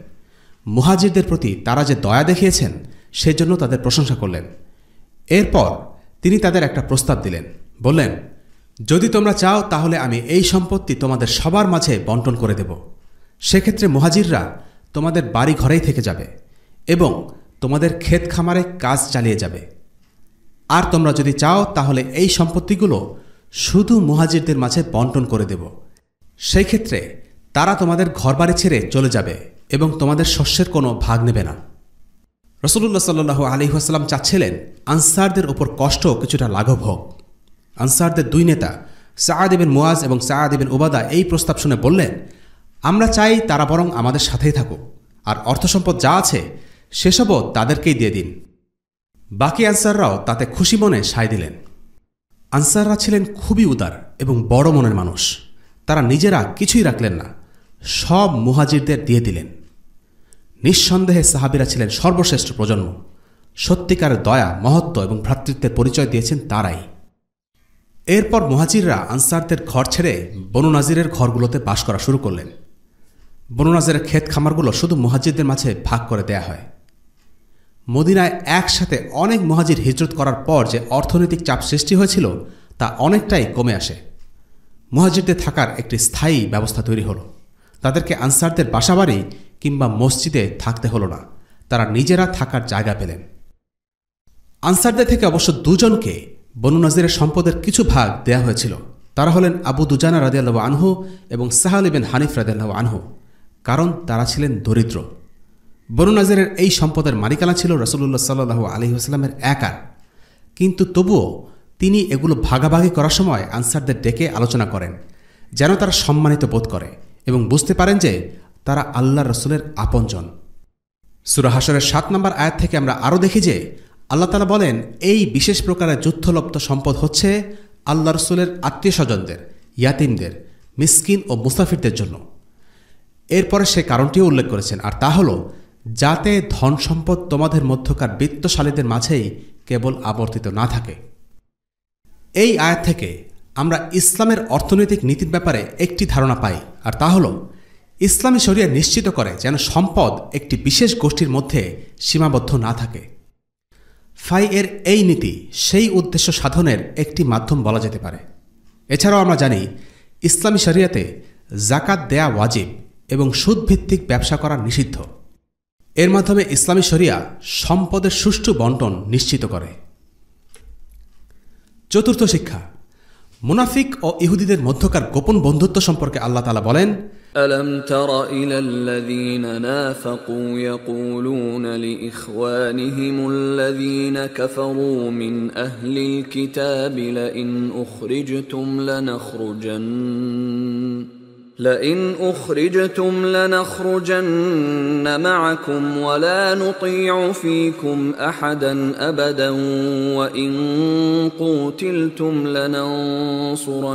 মুহাজিরদের প্রতি তারা যে দয়া দেখিয়েছেন সেজন্য তাদের প্রশংসা করলেন। এরপর তিনি তাদের একটা প্রস্তাব দিলেন, বললেন, যদি তোমরা চাও তাহলে আমি এই সম্পত্তি তোমাদের সবার মাঝে বন্টন করে দেব। সেক্ষেত্রে মুহাজিররা তোমাদের বাড়ি ঘরেই থেকে যাবে এবং তোমাদের ক্ষেত খামারে কাজ চালিয়ে যাবে। আর তোমরা যদি চাও তাহলে এই সম্পত্তিগুলো শুধু মুহাজিরদের মাঝে বন্টন করে দেব। সেই ক্ষেত্রে তারা তোমাদের ঘরবাড়ি ছেড়ে চলে যাবে এবং তোমাদের শস্যের কোনো ভাগ নেবে না। রাসূলুল্লাহ সাল্লাল্লাহু আলাইহি ওয়াসাল্লাম চাচ্ছিলেন আনসারদের উপর কষ্ট কিছুটা লাঘব হোক। আনসারদের দুই নেতা সাআদ ইবনে মুআজ এবং সাআদ ইবনে উবাদা এই প্রস্তাব শুনে বললেন, আমরা চাই তারা বরং আমাদের সাথেই থাকুক, আর অর্থসম্পদ যা আছে সেসবও তাদেরকেই দিয়ে দিন। বাকি আনসাররাও তাতে খুশি মনে সায় দিলেন। আনসাররা ছিলেন খুবই উদার এবং বড় মনের মানুষ। তারা নিজেরা কিছুই রাখলেন না, সব মুহাজিরদের দিয়ে দিলেন। নিঃসন্দেহে সাহাবীরা ছিলেন সর্বশ্রেষ্ঠ প্রজন্ম। সত্যিকারের দয়া, মহত্ব এবং ভ্রাতৃত্বের পরিচয় দিয়েছেন তারাই। এরপর মুহাজিররা আনসারদের ঘর ছেড়ে বনু নাজিরের ঘরগুলোতে বাস করা শুরু করলেন। বনু নাজিরের ক্ষেত খামারগুলো শুধু মুহাজিরদের মাঝে ভাগ করে দেয়া হয়। মদিনায় একসাথে অনেক মুহাজির হিজরত করার পর যে অর্থনৈতিক চাপ সৃষ্টি হয়েছিল তা অনেকটাই কমে আসে। মুহাজিরদের থাকার একটি স্থায়ী ব্যবস্থা তৈরি হলো। তাদেরকে আনসারদের বাসাবাড়ি কিংবা মসজিদে থাকতে হলো না, তারা নিজেরা থাকার জায়গা পেলেন। আনসারদের থেকে অবশ্য দুজনকে বনু নাজিরের সম্পদের কিছু ভাগ দেয়া হয়েছিল। তারা হলেন আবু দুজানা রাদিয়াল্লাহু আনহু এবং সাহাল ইবনে হানিফ রাদিয়াল্লাহু আনহু, কারণ তারা ছিলেন দরিদ্র। বনু নাজিরের এই সম্পদের মালিকানা ছিল রাসূলুল্লাহ সাল্লাল্লাহু আলাইহি ওয়াসাল্লামের একার, কিন্তু তবুও তিনি এগুলো ভাগাভাগি করার সময় আনসারদের ডেকে আলোচনা করেন, যেন তারা সম্মানিত বোধ করে এবং বুঝতে পারেন যে তারা আল্লাহর রাসূলের আপনজন। সূরা হাশরের ৭ নম্বর আয়াত থেকে আমরা আরও দেখি যে আল্লাহ তাআলা বলেন, এই বিশেষ প্রকারের যুদ্ধলব্ধ সম্পদ হচ্ছে আল্লাহ রাসূলের আত্মীয় স্বজনদের, ইয়াতীমদের, মিসকিন ও মুসাফিরদের জন্য। এরপরে সে কারণটিও উল্লেখ করেছেন, আর তা হল যাতে ধন সম্পদ তোমাদের মধ্যকার বিত্তশালীদের মাঝেই কেবল আবর্তিত না থাকে। এই আয়াত থেকে আমরা ইসলামের অর্থনৈতিক নীতির ব্যাপারে একটি ধারণা পাই, আর তা হল ইসলামী শরিয়া নিশ্চিত করে যেন সম্পদ একটি বিশেষ গোষ্ঠীর মধ্যে সীমাবদ্ধ না থাকে। এর এই নীতি সেই উদ্দেশ্য সাধনের একটি মাধ্যম বলা যেতে পারে। এছাড়াও আমরা জানি ইসলামী শরিয়াতে যাকাত দেয়া ওয়াজিব এবং সুদভিত্তিক ব্যবসা করা নিষিদ্ধ। এর মাধ্যমে ইসলামী শরিয়া সম্পদের সুষ্ঠু বন্টন নিশ্চিত করে। চতুর্থ শিক্ষা, মুনাফিক ও ইহুদিদের মধ্যকার গোপন বন্ধুত্ব সম্পর্কে আল্লাহ তাআলা বলেন, ألم تر إلى الذين نافقوا يقولون لإخوانهم الذين كفروا من أهل الكتاب لئن أخرجتم لنخرجن معكم ولا نطيع فيكم أحدا أبدا وإن قوتلتم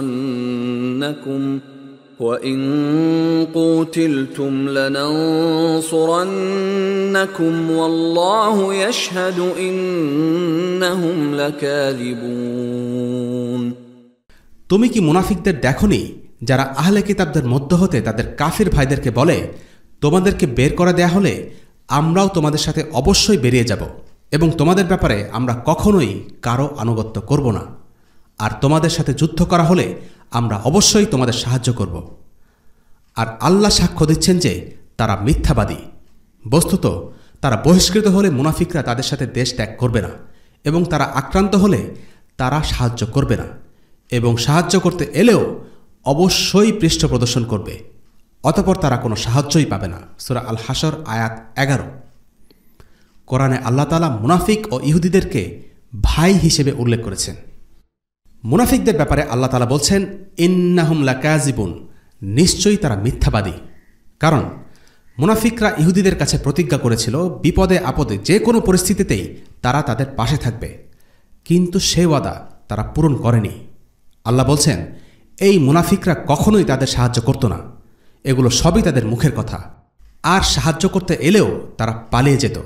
لننصرنكم وإن قوتلتم لننصرنكم والله يشهد إنهم لكاذبون। তুমি কি মুনাফিকদের দেখোনি যারা আহলে কিতাবদের মধ্য হতে তাদের কাফির ভাইদেরকে বলে, তোমাদেরকে বের করে দেয়া হলে আমরাও তোমাদের সাথে অবশ্যই বেরিয়ে যাব এবং তোমাদের ব্যাপারে আমরা কখনোই কারো আনুগত্য করব না, আর তোমাদের সাথে যুদ্ধ করা হলে আমরা অবশ্যই তোমাদের সাহায্য করব। আর আল্লাহ সাক্ষ্য দিচ্ছেন যে তারা মিথ্যাবাদী। বস্তুত তারা বহিষ্কৃত হলে মুনাফিকরা তাদের সাথে দেশ ত্যাগ করবে না, এবং তারা আক্রান্ত হলে তারা সাহায্য করবে না, এবং সাহায্য করতে এলেও অবশ্যই পৃষ্ঠ প্রদর্শন করবে, অতঃপর তারা কোনো সাহায্যই পাবে না। সূরা আল হাশর আয়াত 11। কোরআনে আল্লাহ তাআলা মুনাফিক ও ইহুদিদেরকে ভাই হিসেবে উল্লেখ করেছেন। মুনাফিকদের ব্যাপারে আল্লাহ তাআলা বলছেন, ইন্নাহুম লাকাযিবুন, নিশ্চয়ই তারা মিথ্যাবাদী। কারণ মুনাফিকরা ইহুদিদের কাছে প্রতিজ্ঞা করেছিল বিপদে আপদে যে কোনো পরিস্থিতিতেই তারা তাদের পাশে থাকবে, কিন্তু সে ওয়াদা তারা পূরণ করেনি। আল্লাহ বলছেন, এই মুনাফিকরা কখনোই তাদের সাহায্য করত না, এগুলো সবই তাদের মুখের কথা, আর সাহায্য করতে এলেও তারা পালিয়ে যেত।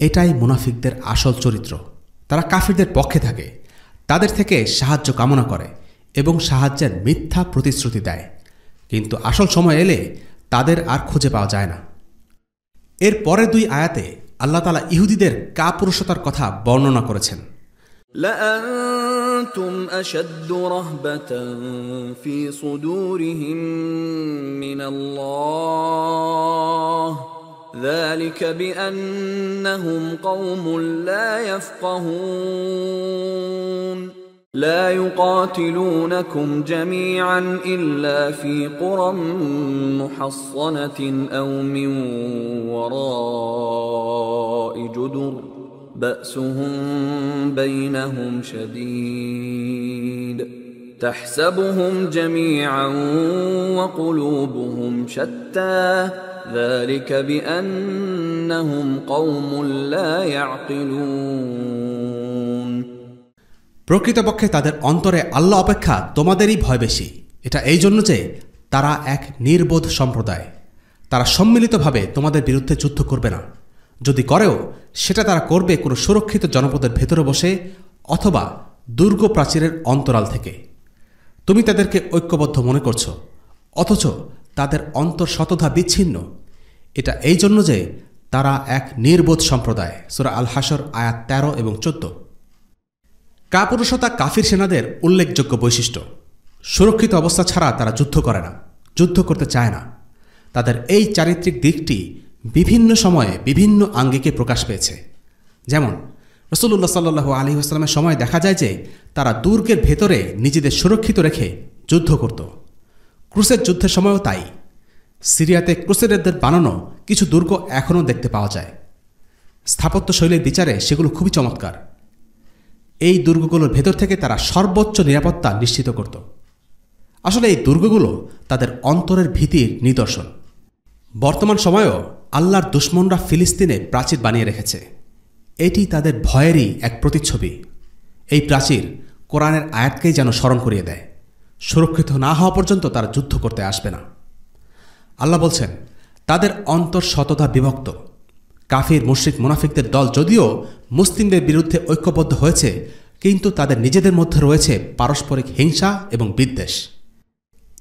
এটাই মুনাফিকদের আসল চরিত্র। তারা কাফিরদের পক্ষে থাকে, তাদের থেকে সাহায্য কামনা করে এবং সাহায্যের মিথ্যা প্রতিশ্রুতি দেয়, কিন্তু আসল সময় এলে তাদের আর খুঁজে পাওয়া যায় না। এর পরের দুই আয়াতে আল্লাহ তাআলা ইহুদিদের কাপুরুষতার কথা বর্ণনা করেছেন। لأنتم أشد رهبة في صدورهم من الله ذلك بأنهم قوم لا يفقهون لا يقاتلونكم جميعا إلا في قرى محصنة أو من وراء جدر بأسهم بينهم شديد تحسبهم جميعا وقلوبهم شتى ذلك بأنهم قوم لا يعقلون। প্রকৃতপক্ষে তাদের অন্তরে আল্লাহ অপেক্ষা তোমাদেরই ভয় বেশি। এটা এই জন্য যে তারা এক নির্বোধ সম্প্রদায়। তারা সম্মিলিতভাবে তোমাদের বিরুদ্ধে যুদ্ধ করবে না, যদি করেও সেটা তারা করবে কোনো সুরক্ষিত জনপদের ভেতরে বসে অথবা দুর্গ প্রাচীরের অন্তরাল থেকে। তুমি তাদেরকে ঐক্যবদ্ধ মনে করছো, অথচ তাদের অন্তর শতধা বিচ্ছিন্ন। এটা এই জন্য যে তারা এক নির্বোধ সম্প্রদায়। সূরা আল হাশর আয়াত 13 এবং 14। কাপুরুষতা কাফির সেনাদের উল্লেখযোগ্য বৈশিষ্ট্য। সুরক্ষিত অবস্থা ছাড়া তারা যুদ্ধ করে না, যুদ্ধ করতে চায় না। তাদের এই চারিত্রিক দিকটি বিভিন্ন সময়ে বিভিন্ন আঙ্গিকে প্রকাশ পেয়েছে। যেমন রাসূলুল্লাহ সাল্লাল্লাহু আলাইহি ওয়াসাল্লামের সময় দেখা যায় যে তারা দুর্গের ভেতরে নিজেদের সুরক্ষিত রেখে যুদ্ধ করত। ক্রুসেড যুদ্ধের সময়ও তাই। সিরিয়াতে ক্রুসেডারদের বানানো কিছু দুর্গ এখনও দেখতে পাওয়া যায়। স্থাপত্য শৈলীর বিচারে সেগুলো খুবই চমৎকার। এই দুর্গগুলোর ভেতর থেকে তারা সর্বোচ্চ নিরাপত্তা নিশ্চিত করত। আসলে এই দুর্গগুলো তাদের অন্তরের ভীতির নিদর্শন। বর্তমান সময়েও আল্লাহর দুশমনরা ফিলিস্তিনে প্রাচীর বানিয়ে রেখেছে। এটি তাদের ভয়েরই এক প্রতিচ্ছবি। এই প্রাচীর কোরআনের আয়াতকেই যেন স্মরণ করিয়ে দেয়, সুরক্ষিত না হওয়া পর্যন্ত তারা যুদ্ধ করতে আসবে না। আল্লাহ বলছেন, তাদের অন্তর শতধা বিভক্ত। কাফির মুশরিক মুনাফিকদের দল যদিও মুসলিমদের বিরুদ্ধে ঐক্যবদ্ধ হয়েছে, কিন্তু তাদের নিজেদের মধ্যে রয়েছে পারস্পরিক হিংসা এবং বিদ্বেষ।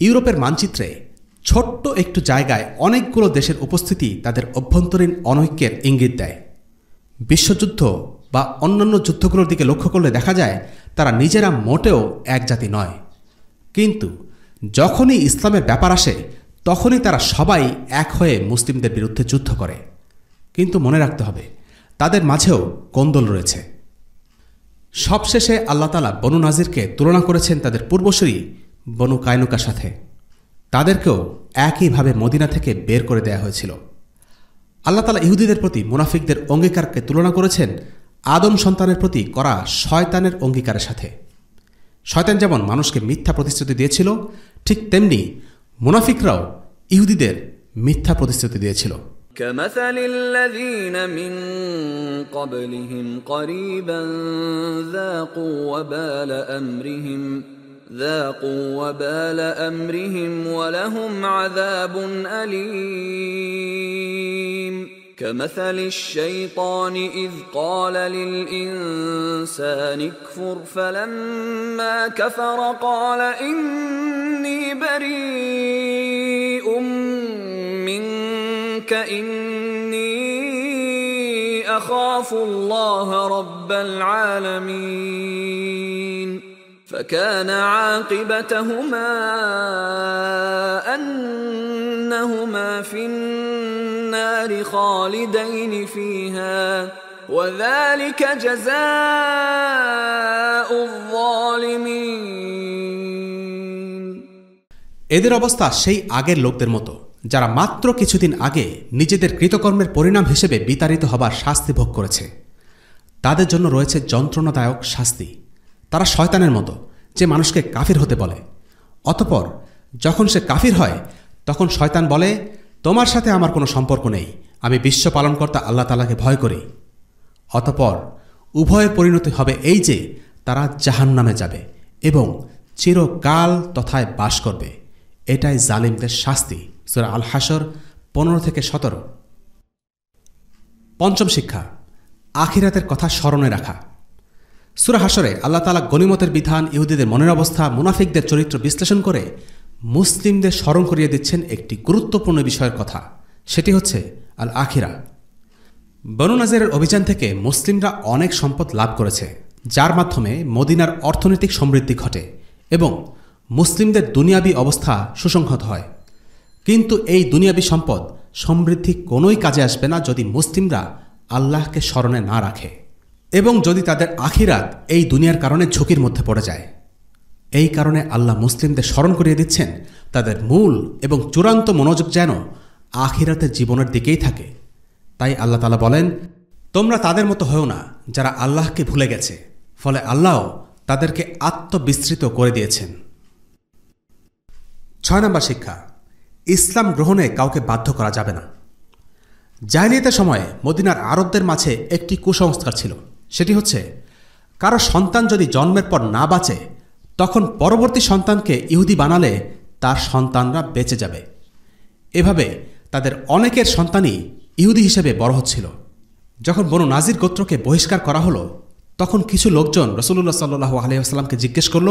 ইউরোপের মানচিত্রে ছোট্ট একটু জায়গায় অনেকগুলো দেশের উপস্থিতি তাদের অভ্যন্তরীণ অনৈক্যের ইঙ্গিত দেয়। বিশ্বযুদ্ধ বা অন্যান্য যুদ্ধগুলোর দিকে লক্ষ্য করলে দেখা যায় তারা নিজেরা মোটেও এক জাতি নয়, কিন্তু যখনই ইসলামের ব্যাপার আসে তখনই তারা সবাই এক হয়ে মুসলিমদের বিরুদ্ধে যুদ্ধ করে। কিন্তু মনে রাখতে হবে, তাদের মাঝেও কোন্দল রয়েছে। সবশেষে আল্লাহ তাআলা বনু নাজিরকে তুলনা করেছেন তাদের পূর্বসূরি বনু কায়নুকার সাথে। তাদেরকেও একইভাবে মদিনা থেকে বের করে দেয়া হয়েছিল। আল্লাহ তাআলা ইহুদিদের প্রতি মুনাফিকদের অঙ্গীকারকে তুলনা করেছেন আদম সন্তানের প্রতি করা শয়তানের অঙ্গীকারের সাথে। শয়তান যেমন মানুষকে মিথ্যা প্রতিশ্রুতি দিয়েছিল, ঠিক তেমনি মুনাফিকরাও ইহুদিদের মিথ্যা প্রতিশ্রুতি দিয়েছিল। كمثل الذين من قبلهم قريبا ذاقوا وبال أمرهم ذاقوا وبال أمرهم ولهم عذاب أليم كمثل الشيطان إذ قال للإنسان اكفر فلما كفر قال إني بريء منك إني أخاف الله رب العالمين فكان عاقبتهما أنهما في النار خالدين فيها وذلك جزاء الظالمين এদের অবস্থা সেই আগের লোকদের মতো যারা মাত্র কিছুদিন আগে নিজেদের কৃতকর্মের পরিণাম হিসেবে বিতাড়িত হবার শাস্তি ভোগ করেছে। তাদের জন্য রয়েছে যন্ত্রণাদায়ক শাস্তি। তারা শয়তানের মতো যে মানুষকে কাফির হতে বলে, অতঃপর যখন সে কাফির হয় তখন শয়তান বলে, তোমার সাথে আমার কোনো সম্পর্ক নেই, আমি বিশ্ব পালনকর্তা আল্লাহ তাআলাকে ভয় করি। অতঃপর উভয়ের পরিণতি হবে এই যে তারা জাহান্নামে যাবে এবং চিরকাল তথায় বাস করবে। এটাই জালিমদের শাস্তি। সূরা আল হাশর 15-17। পঞ্চম শিক্ষা, আখিরাতের কথা স্মরণে রাখা। সূরা হাশরে আল্লাহ তাআলা গনিমতের বিধান, ইহুদিদের মনের অবস্থা, মুনাফিকদের চরিত্র বিশ্লেষণ করে মুসলিমদের স্মরণ করিয়ে দিচ্ছেন একটি গুরুত্বপূর্ণ বিষয়ের কথা। সেটি হচ্ছে আল আখিরা। বনু নাজিরের অভিযান থেকে মুসলিমরা অনেক সম্পদ লাভ করেছে, যার মাধ্যমে মদিনার অর্থনৈতিক সমৃদ্ধি ঘটে এবং মুসলিমদের দুনিয়াবী অবস্থা সুসংহত হয়। কিন্তু এই দুনিয়াবী সম্পদ সমৃদ্ধি কোনোই কাজে আসবে না যদি মুসলিমরা আল্লাহকে স্মরণে না রাখে এবং যদি তাদের আখিরাত এই দুনিয়ার কারণে ঝুঁকির মধ্যে পড়ে যায়। এই কারণে আল্লাহ মুসলিমদের স্মরণ করিয়ে দিচ্ছেন তাদের মূল এবং চূড়ান্ত মনোযোগ যেন আখিরাতের জীবনের দিকেই থাকে। তাই আল্লাহ তাআলা বলেন, তোমরা তাদের মতো হও না যারা আল্লাহকে ভুলে গেছে, ফলে আল্লাহ তাদেরকে আত্মবিস্মৃত করে দিয়েছেন। 6 নম্বর শিক্ষা, ইসলাম গ্রহণে কাউকে বাধ্য করা যাবে না। জাহেলিয়াতের সময়ে মদিনার আরবদের মাঝে একটি কুসংস্কার ছিল। সেটি হচ্ছে, কারো সন্তান যদি জন্মের পর না বাঁচে তখন পরবর্তী সন্তানকে ইহুদি বানালে তার সন্তানরা বেঁচে যাবে। এভাবে তাদের অনেকের সন্তানই ইহুদি হিসেবে বড় হচ্ছিল। যখন বনু নাজির গোত্রকে বহিষ্কার করা হলো তখন কিছু লোকজন রাসূলুল্লাহ সাল্লাল্লাহু আলাইহি ওয়াসাল্লামকে জিজ্ঞেস করল,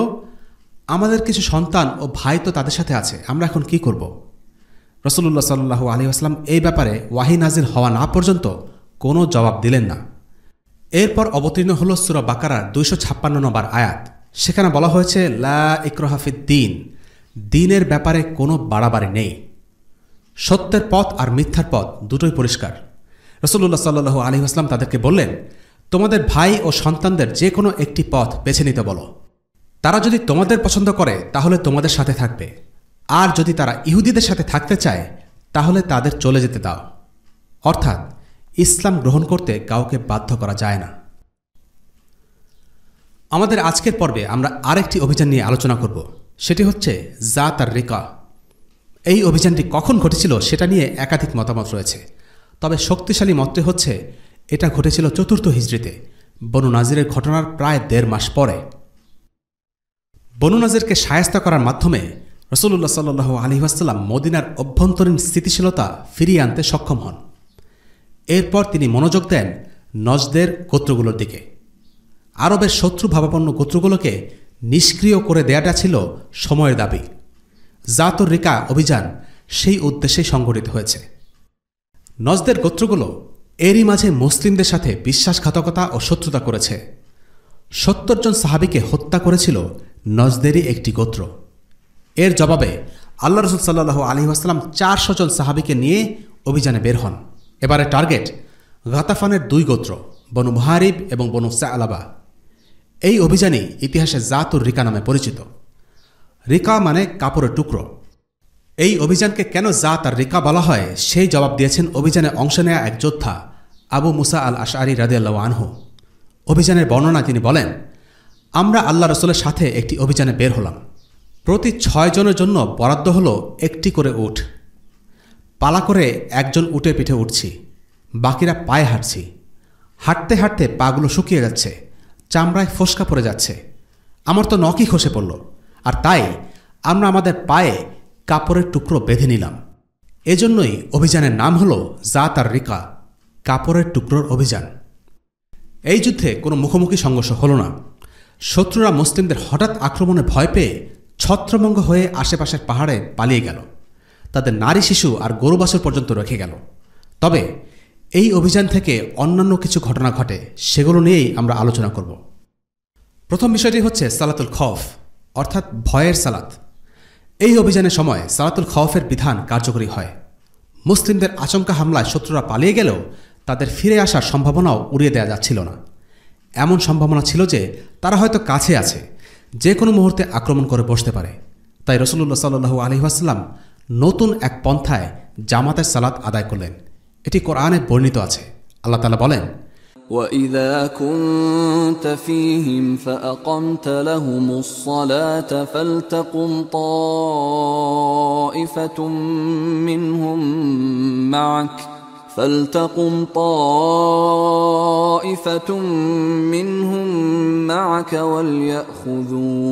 আমাদের কিছু সন্তান ও ভাই তো তাদের সাথে আছে, আমরা এখন কি করব? রাসূলুল্লাহ সাল্লাল্লাহু আলাইহি ওয়াসাল্লাম এই ব্যাপারে ওয়াহী নাজিল হওয়া না পর্যন্ত কোনো জবাব দিলেন না। এরপর অবতীর্ণ হল সূরা বাকারার 256 নম্বর আয়াত। সেখানে বলা হয়েছে, লা ইকরাহা ফিদ-দীন, দ্বীনের ব্যাপারে কোনো বাড়াবাড়ি নেই। সত্যের পথ আর মিথ্যার পথ দুটোই পরিষ্কার। রাসূলুল্লাহ সাল্লাল্লাহু আলাইহি ওয়াসাল্লাম তাদেরকে বললেন, তোমাদের ভাই ও সন্তানদের যে কোনো একটি পথ বেছে নিতে বলো। তারা যদি তোমাদের পছন্দ করে তাহলে তোমাদের সাথে থাকবে, আর যদি তারা ইহুদিদের সাথে থাকতে চায় তাহলে তাদের চলে যেতে দাও। অর্থাৎ ইসলাম গ্রহণ করতে কাউকে বাধ্য করা যায় না। আমাদের আজকের পর্বে আমরা আরেকটি অভিযান নিয়ে আলোচনা করব। সেটি হচ্ছে জাত আর রিকা। এই অভিযানটি কখন ঘটেছিল সেটা নিয়ে একাধিক মতামত রয়েছে, তবে শক্তিশালী মতটি হচ্ছে এটা ঘটেছিল 4র্থ হিজরিতে, বনু নাজিরের ঘটনার প্রায় 1.5 মাস পরে। বনু নাজিরকে শায়েস্তা করার মাধ্যমে রাসূলুল্লাহ সাল্লাল্লাহু আলাইহি ওয়াসাল্লাম মদিনার অভ্যন্তরীণ স্থিতিশীলতা ফিরিয়ে আনতে সক্ষম হন। এরপর তিনি মনোযোগ দেন নজদের গোত্রগুলোর দিকে। আরবের শত্রু ভাবাপন্ন গোত্রগুলোকে নিষ্ক্রিয় করে দেয়াটা ছিল সময়ের দাবি। জাতুর রিকা অভিযান সেই উদ্দেশ্যেই সংগঠিত হয়েছে। নজদের গোত্রগুলো এরই মাঝে মুসলিমদের সাথে বিশ্বাসঘাতকতা ও শত্রুতা করেছে। 70 জন সাহাবীকে হত্যা করেছিল নজদেরই একটি গোত্র। এর জবাবে আল্লাহ রাসূল সাল্লাল্লাহু আলাইহি ওয়াসাল্লাম 400 জন সাহাবীকে নিয়ে অভিযানে বের হন। এবারে টার্গেট গাতাফানের 2 গোত্র, বনু মুহারিব এবং বনু সা'লাবা। এই অভিযানই ইতিহাসে জাতুর রিকা নামে পরিচিত। রিকা মানে কাপড়ের টুকরো। এই অভিযানকে কেন জাত আর রিকা বলা হয় সেই জবাব দিয়েছেন অভিযানে অংশ নেয়া এক যোদ্ধা আবু মুসা আল আশআরী রাদিয়াল্লাহু আনহু। অভিযানের বর্ণনায় তিনি বলেন, আমরা আল্লাহ রাসূলের সাথে একটি অভিযানে বের হলাম। প্রতি 6 জনের জন্য বরাদ্দ হলো একটি করে উট। পালা করে একজন উটের পিঠে উঠছি, বাকিরা পায়ে হাঁটছি। হাঁটতে হাঁটতে পাগুলো শুকিয়ে যাচ্ছে, চামড়ায় ফোসকা পড়ে যাচ্ছে। আমার তো নখই খসে পড়ল। আর তাই আমরা আমাদের পায়ে কাপড়ের টুকরো বেঁধে নিলাম। এজন্যই অভিযানের নাম হল জাত আর রিকা, কাপড়ের টুকরোর অভিযান। এই যুদ্ধে কোনো মুখোমুখি সংঘর্ষ হল না। শত্রুরা মুসলিমদের হঠাৎ আক্রমণে ভয় পেয়ে ছত্রভঙ্গ হয়ে আশেপাশের পাহাড়ে পালিয়ে গেল, তাদের নারী, শিশু আর গরু বাছুর পর্যন্ত রেখে গেল। তবে এই অভিযান থেকে অন্যান্য কিছু ঘটনা ঘটে, সেগুলো নিয়েই আমরা আলোচনা করব। প্রথম বিষয়টি হচ্ছে সালাতুল খৌফ, অর্থাৎ ভয়ের সালাত। এই অভিযানের সময় সালাতুল খৌফের বিধান কার্যকরী হয়। মুসলিমদের আচমকা হামলায় শত্রুরা পালিয়ে গেলেও তাদের ফিরে আসার সম্ভাবনাও উড়িয়ে দেওয়া যাচ্ছিল না। এমন সম্ভাবনা ছিল যে তারা হয়তো কাছে আছে, যে কোনো মুহূর্তে আক্রমণ করে বসতে পারে। তাই রাসূলুল্লাহ সাল্লাল্লাহু আলাইহি ওয়াসাল্লাম নতুন এক পন্থায় জামাতের সালাত আদায় করলেন। এটি কোরআনে বর্ণিত আছে। আল্লাহ তাআলা বলেন, وَإِذَا كُنْتَ فِيهِمْ فَأَقَمْتَ لَهُمُ الصَّلَاةَ فَلْتَقُمْ طَائِفَةٌ مِّنْهُمْ مَعَكَ وَلْيَأْخُذُوا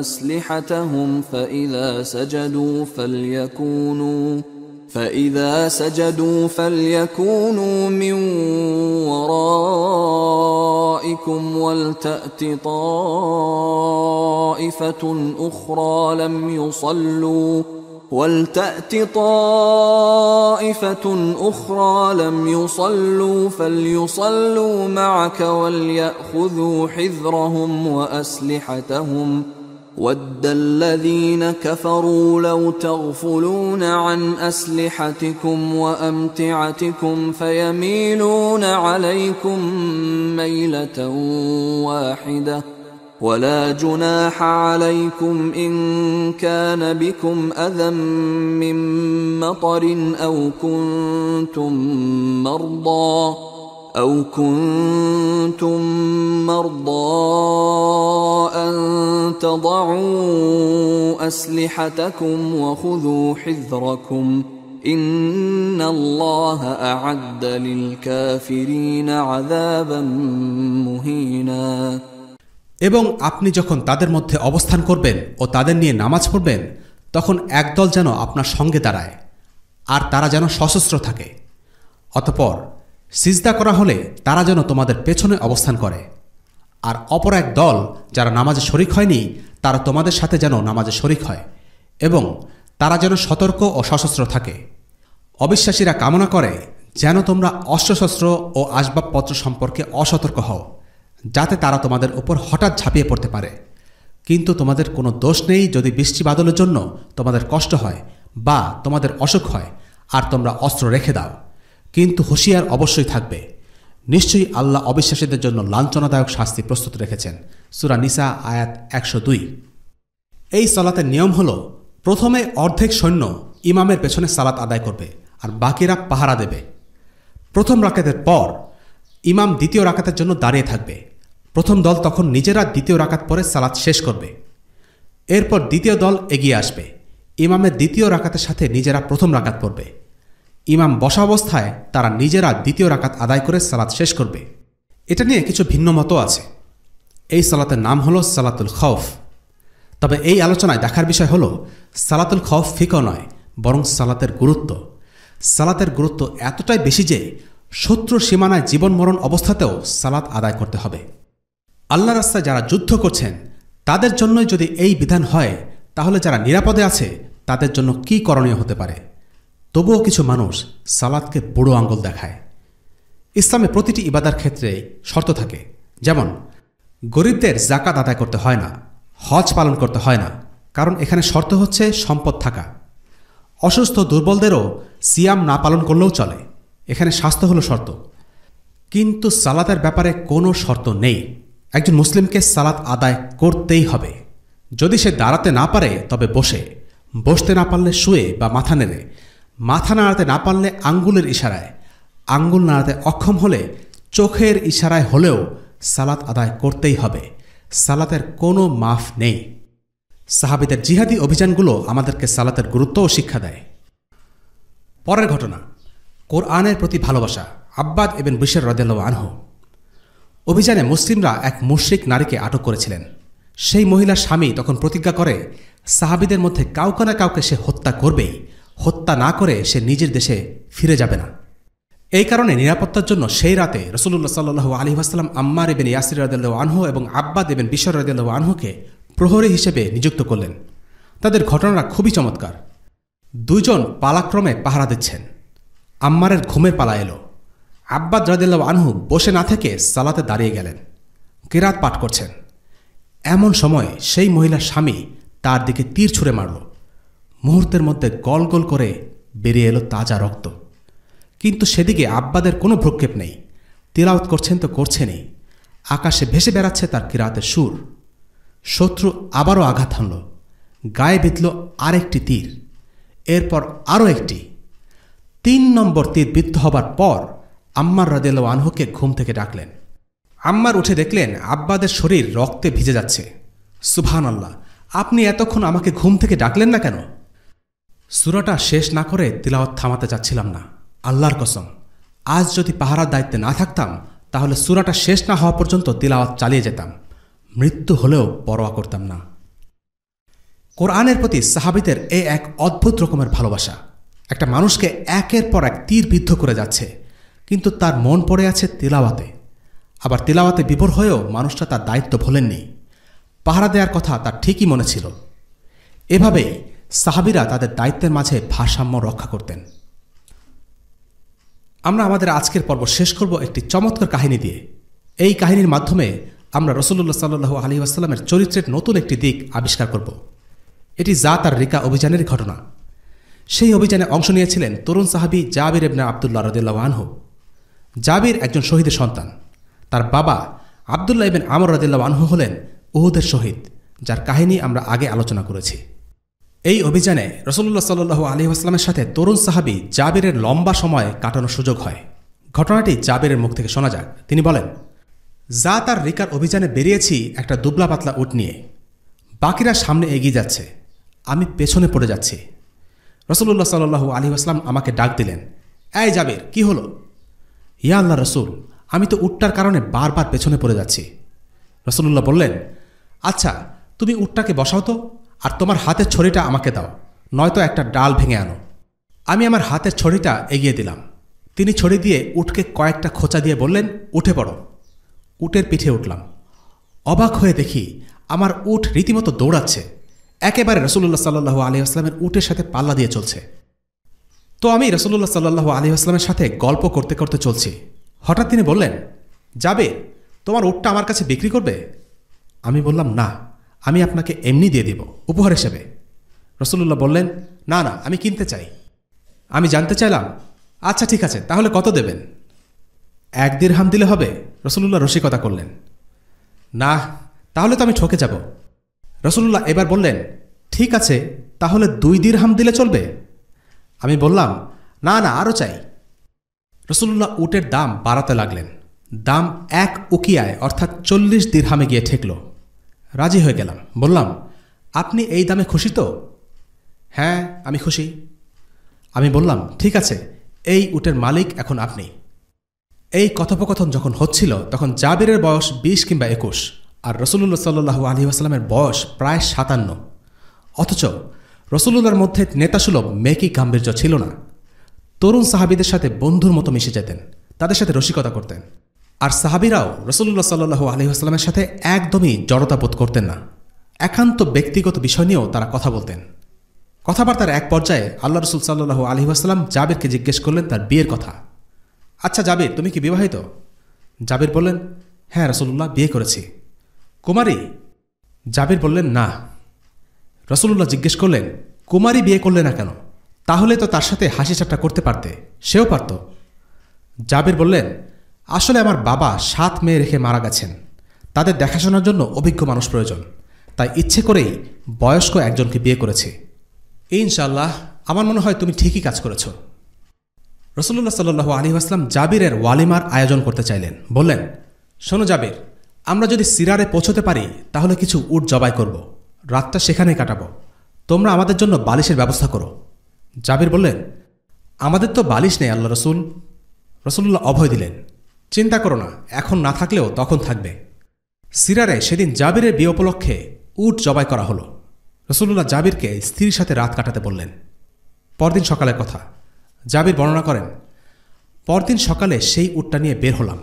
أَسْلِحَتَهُمْ فَإِذَا سَجَدُوا فَلْيَكُونُوا مِنْ وَرَائِكُمْ وَلْتَأْتِ طَائِفَةٌ أُخْرَى لَمْ يُصَلُّوا فَلْيُصَلُّوا مَعَكَ وَلْيَأْخُذُوا حِذْرَهُمْ وَأَسْلِحَتَهُمْ وَدَّ الَّذِينَ كَفَرُوا لَوْ تَغْفُلُونَ عَنْ أَسْلِحَتِكُمْ وَأَمْتِعَتِكُمْ فَيَمِيلُونَ عَلَيْكُمْ مَيْلَةً وَاحِدَةً وَلَا جُنَاحَ عَلَيْكُمْ إِن كَانَ بِكُمْ أَذًى مِّن مَّطَرٍ أَوْ كُنتُم مَّرْضَىٰ أَن تَضَعُوا أَسْلِحَتَكُمْ وَخُذُوا حِذْرَكُمْ إِنَّ اللَّهَ أَعَدَّ لِلْكَافِرِينَ عَذَابًا مُّهِينًا। এবং আপনি যখন তাদের মধ্যে অবস্থান করবেন ও তাদের নিয়ে নামাজ পড়বেন, তখন একদল যেন আপনার সঙ্গে দাঁড়ায় আর তারা যেন সশস্ত্র থাকে। অতঃপর সিজদা করা হলে তারা যেন তোমাদের পেছনে অবস্থান করে, আর অপর এক দল যারা নামাজে শরিক হয়নি তারা তোমাদের সাথে যেন নামাজে শরিক হয়, এবং তারা যেন সতর্ক ও সশস্ত্র থাকে। অবিশ্বাসীরা কামনা করে যেন তোমরা অস্ত্রশস্ত্র ও আসবাবপত্র সম্পর্কে অসতর্ক হও, যাতে তারা তোমাদের উপর হঠাৎ ঝাঁপিয়ে পড়তে পারে। কিন্তু তোমাদের কোনো দোষ নেই যদি বৃষ্টি বাদলের জন্য তোমাদের কষ্ট হয় বা তোমাদের অসুখ হয় আর তোমরা অস্ত্র রেখে দাও। কিন্তু হুঁশিয়ার অবশ্যই থাকবে, নিশ্চয়ই আল্লাহ অবিশ্বাসীদের জন্য লাঞ্ছনাদায়ক শাস্তি প্রস্তুত রেখেছেন। সূরা নিসা আয়াত 102। এই সালাতের নিয়ম হল, প্রথমে অর্ধেক সৈন্য ইমামের পেছনে সালাত আদায় করবে আর বাকিরা পাহারা দেবে। প্রথম রাকাতের পর ইমাম দ্বিতীয় রাকাতের জন্য দাঁড়িয়ে থাকবে। প্রথম দল তখন নিজেরা দ্বিতীয় রাকাত পরে সালাত শেষ করবে। এরপর দ্বিতীয় দল এগিয়ে আসবে, ইমামের দ্বিতীয় রাকাতের সাথে নিজেরা প্রথম রাকাত পড়বে। ইমাম বসা অবস্থায় তারা নিজেরা দ্বিতীয় রাকাত আদায় করে সালাত শেষ করবে। এটা নিয়ে কিছু ভিন্ন মতও আছে। এই সালাতের নাম হলো সালাতুল খৌফ। তবে এই আলোচনায় দেখার বিষয় হলো, সালাতুল খৌফ ফিকহ নয়, বরং সালাতের গুরুত্ব। সালাতের গুরুত্ব এতটাই বেশি যে শত্রুর সীমানায় জীবন মরণ অবস্থাতেও সালাত আদায় করতে হবে। আল্লাহর রাস্তায় যারা যুদ্ধ করছেন তাদের জন্যই যদি এই বিধান হয়, তাহলে যারা নিরাপদে আছে তাদের জন্য কি করণীয় হতে পারে? তবুও কিছু মানুষ সালাতকে বুড়ো আঙ্গুল দেখায়। ইসলামে প্রতিটি ইবাদার ক্ষেত্রে শর্ত থাকে। যেমন গরিবদের যাকাত আদায় করতে হয় না, হজ পালন করতে হয় না, কারণ এখানে শর্ত হচ্ছে সম্পদ থাকা। অসুস্থ দুর্বলদেরও সিয়াম না পালন করলেও চলে, এখানে স্বাস্থ্য হলো শর্ত। কিন্তু সালাতের ব্যাপারে কোনো শর্ত নেই। একজন মুসলিমকে সালাত আদায় করতেই হবে। যদি সে দাঁড়াতে না পারে তবে বসতে না পারলে শুয়ে বা মাথা নেড়ে, মাথা নাড়াতে না পারলে আঙ্গুলের ইশারায়, আঙ্গুল নাড়াতে অক্ষম হলে চোখের ইশারায় হলেও সালাত আদায় করতেই হবে। সালাতের কোনো মাফ নেই। সাহাবীদের জিহাদি অভিযানগুলো আমাদেরকে সালাতের গুরুত্বও শিক্ষা দেয়। পরের ঘটনা, কোরআনের প্রতি ভালোবাসা। আব্বাদ ইবনে বিশর রাদিয়াল্লাহু আনহু। অভিযানে মুসলিমরা এক মুশরিক নারীকে আটক করেছিলেন। সেই মহিলার স্বামী তখন প্রতিজ্ঞা করে সাহাবীদের মধ্যে কাউকে না কাউকে সে হত্যা করবেই, হত্যা না করে সে নিজের দেশে ফিরে যাবে না। এই কারণে নিরাপত্তার জন্য সেই রাতে রাসূলুল্লাহ সাল্লাল্লাহু আলাইহি ওয়াসাল্লাম আম্মার ইবনে ইয়াসির রাদিয়াল্লাহু আনহু এবং আব্বাদ ইবনে বিশর রাদিয়াল্লাহু আনহুকে প্রহরী হিসেবে নিযুক্ত করলেন। তাদের ঘটনাটা খুবই চমৎকার। দুইজন পালাক্রমে পাহারা দিচ্ছেন। আম্মারের ঘুমের পালা এলো। আব্বাদ রাদিয়াল্লাহু আনহু বসে না থেকে সালাতে দাঁড়িয়ে গেলেন, কিরাত পাঠ করছেন। এমন সময় সেই মহিলার স্বামী তার দিকে তীর ছুঁড়ে মারল। মুহূর্তের মধ্যে গল গল করে বেরিয়ে এলো তাজা রক্ত। কিন্তু সেদিকে আব্বাদের কোনো ভ্রুক্ষেপ নেই। তিলাওয়াত করছেন তো করছেনই, আকাশে ভেসে বেড়াচ্ছে তার কিরাতের সুর। শত্রু আবারও আঘাত হানল, গায়ে বিঁধল আরেকটি তীর, এরপর আরও একটি। ৩ নম্বর তীর বিদ্ধ হবার পর আম্মার রাদিয়াল্লাহু আনহুকে ঘুম থেকে ডাকলেন। আম্মার উঠে দেখলেন আব্বাদের শরীর রক্তে ভিজে যাচ্ছে। সুবহানাল্লাহ, আপনি এতক্ষণ আমাকে ঘুম থেকে ডাকলেন না কেন? সূরাটা শেষ না করে তিলাওয়াত থামাতে চাচ্ছিলাম না। আল্লাহর কসম, আজ যদি পাহারার দায়িত্বে না থাকতাম তাহলে সূরাটা শেষ না হওয়া পর্যন্ত তিলাওয়াত চালিয়ে যেতাম। মৃত্যু হলেও পরোয়া করতাম না। কোরআনের প্রতি সাহাবীদের এক অদ্ভুত রকমের ভালোবাসা। একটা মানুষকে একের পর এক তীর বিদ্ধ করে যাচ্ছে, কিন্তু তার মন পড়ে আছে তিলাওয়াতে। আবার তিলাওয়াতে বিভোর হয়েও মানুষটা তার দায়িত্ব ভোলেননি। পাহারা দেওয়ার কথা তার ঠিকই মনে ছিল। এভাবেই সাহাবীরা তাদের দায়িত্বের মাঝে ভারসাম্য রক্ষা করতেন। আমরা আমাদের আজকের পর্ব শেষ করব একটি চমৎকার কাহিনী দিয়ে। এই কাহিনীর মাধ্যমে আমরা রাসূলুল্লাহ সাল্লাল্লাহু আলাইহি ওয়াসাল্লামের চরিত্রের নতুন একটি দিক আবিষ্কার করব। এটি জাত আর রিকা অভিযানের ঘটনা। সেই অভিযানে অংশ নিয়েছিলেন তরুণ সাহাবী জাবির ইবনে আব্দুল্লাহ রাদিয়াল্লাহু আনহু। জাবির একজন শহীদের সন্তান। তার বাবা আব্দুল্লাহ ইবনে আমর রাদিয়াল্লাহু আনহু হলেন উহুদের শহীদ, যার কাহিনী আমরা আগে আলোচনা করেছি। এই অভিযানে রাসূলুল্লাহ সাল্লাল্লাহু আলাইহি ওয়াসাল্লামের সাথে তরুণ সাহাবী জাবিরের লম্বা সময় কাটানোর সুযোগ হয়। ঘটনাটি জাবিরের মুখ থেকে শোনা যাক। তিনি বলেন, জাত আর রিকার অভিযানে বেরিয়েছি একটা দুবলা পাতলা উট নিয়ে। বাকিরা সামনে এগিয়ে যাচ্ছে, আমি পেছনে পড়ে যাচ্ছি। রাসূলুল্লাহ সাল্লাল্লাহু আলাইহি ওয়াসাল্লাম আমাকে ডাক দিলেন, এই জাবির, কি হলো? ইয়া আল্লাহ রাসূল, আমি তো উটটার কারণে বারবার পেছনে পড়ে যাচ্ছি। রাসূলুল্লাহ বললেন, আচ্ছা তুমি উটটাকে বসাও তো, আর তোমার হাতের ছড়িটা আমাকে দাও, নয়তো একটা ডাল ভেঙে আনো। আমি আমার হাতের ছড়িটা এগিয়ে দিলাম। তিনি ছড়ি দিয়ে উটকে কয়েকটা খোঁচা দিয়ে বললেন, উঠে পড়ো। উটের পিঠে উঠলাম। অবাক হয়ে দেখি আমার উট রীতিমতো দৌড়াচ্ছে, একেবারে রাসূলুল্লাহ সাল্লাল্লাহু আলাইহি ওয়াসাল্লামের উটের সাথে পাল্লা দিয়ে চলছে। তো আমি রাসূলুল্লাহ সাল্লাল্লাহু আলাইহি ওয়াসাল্লামের সাথে গল্প করতে করতে চলছি। হঠাৎ তিনি বললেন, জাবির, তোমার উটটা আমার কাছে বিক্রি করবে? আমি বললাম, না, আমি আপনাকে এমনি দিয়ে দিব, উপহার হিসেবে। রাসূলুল্লাহ বললেন, না না, আমি কিনতে চাই। আমি জানতে চাইলাম, আচ্ছা ঠিক আছে, তাহলে কত দেবেন? 1 দিরহাম দিলে হবে? রাসূলুল্লাহ রসিকতা করলেন। না, তাহলে তো আমি ঠকে যাব। রাসূলুল্লাহ এবার বললেন, ঠিক আছে, তাহলে 2 দিরহাম দিলে চলবে? আমি বললাম, না না, আরও চাই। রাসূলুল্লাহ উটের দাম বাড়াতে লাগলেন। দাম 1 উকিয়ায় অর্থাৎ 40 দিরহামে গিয়ে ঠেকল। রাজি হয়ে গেলাম। বললাম, আপনি এই দামে খুশি তো? হ্যাঁ, আমি খুশি। আমি বললাম, ঠিক আছে, এই উটের মালিক এখন আপনি। এই কথোপকথন যখন হচ্ছিল তখন জাবিরের বয়স 20 কিংবা 21, আর রাসূলুল্লাহ সাল্লাল্লাহু আলাইহি ওয়াসাল্লামের বয়স প্রায় 57। অথচ রাসূলুল্লাহর মধ্যে নেতাসুলভ মেকি গাম্ভীর্য ছিল না। তরুণ সাহাবীদের সাথে বন্ধুর মতো মিশে যেতেন, তাদের সাথে রসিকতা করতেন। আর সাহাবীরাও রাসূলুল্লাহ সাল্লাল্লাহু আলাইহি ওয়াসাল্লামের সাথে একদমই জড়তা বোধ করতেন না। একান্ত ব্যক্তিগত বিষয় নিয়েও তারা কথা বলতেন। কথাবার্তার এক পর্যায়ে আল্লাহ রাসূল সাল্লাল্লাহু আলাইহি ওয়াসাল্লাম জাবিরকে জিজ্ঞেস করলেন তার বিয়ের কথা। আচ্ছা জাবির, তুমি কি বিবাহিত? জাবির বললেন, হ্যাঁ রাসূলুল্লাহ, বিয়ে করেছি। কুমারী? জাবির বললেন, না। রাসূলুল্লাহ জিজ্ঞেস করলেন, কুমারী বিয়ে করলে না কেন? তাহলে তো তার সাথে হাসি ঠাট্টা করতে পারতে, সেও পারত। জাবির বললেন, আসলে আমার বাবা 7 মেয়ে রেখে মারা গেছেন। তাদের দেখাশোনার জন্য অভিজ্ঞ মানুষ প্রয়োজন, তাই ইচ্ছে করেই বয়স্ক একজনকে বিয়ে করেছি। ইনশাআল্লাহ, আমার মনে হয় তুমি ঠিকই কাজ করেছ। রাসূলুল্লাহ সাল্লাল্লাহু আলাইহি ওয়াসাল্লাম জাবিরের ওয়ালিমার আয়োজন করতে চাইলেন। বললেন, শোনো জাবির, আমরা যদি সিরারে পৌঁছতে পারি তাহলে কিছু উট জবাই করব, রাতটা সেখানেই কাটাবো। তোমরা আমাদের জন্য বালিশের ব্যবস্থা করো। জাবির বললেন, আমাদের তো বালিশ নেই আল্লাহ রসুল। রাসূলুল্লাহ অভয় দিলেন, চিন্তা করো না, এখন না থাকলেও তখন থাকবে। সিরারে সেদিন জাবিরের বিয়ে উপলক্ষে উট জবাই করা হলো। রাসূলুল্লাহ জাবিরকে স্ত্রীর সাথে রাত কাটাতে বললেন। পরদিন সকালের কথা জাবির বর্ণনা করেন, পরদিন সকালে সেই উটটা নিয়ে বের হলাম।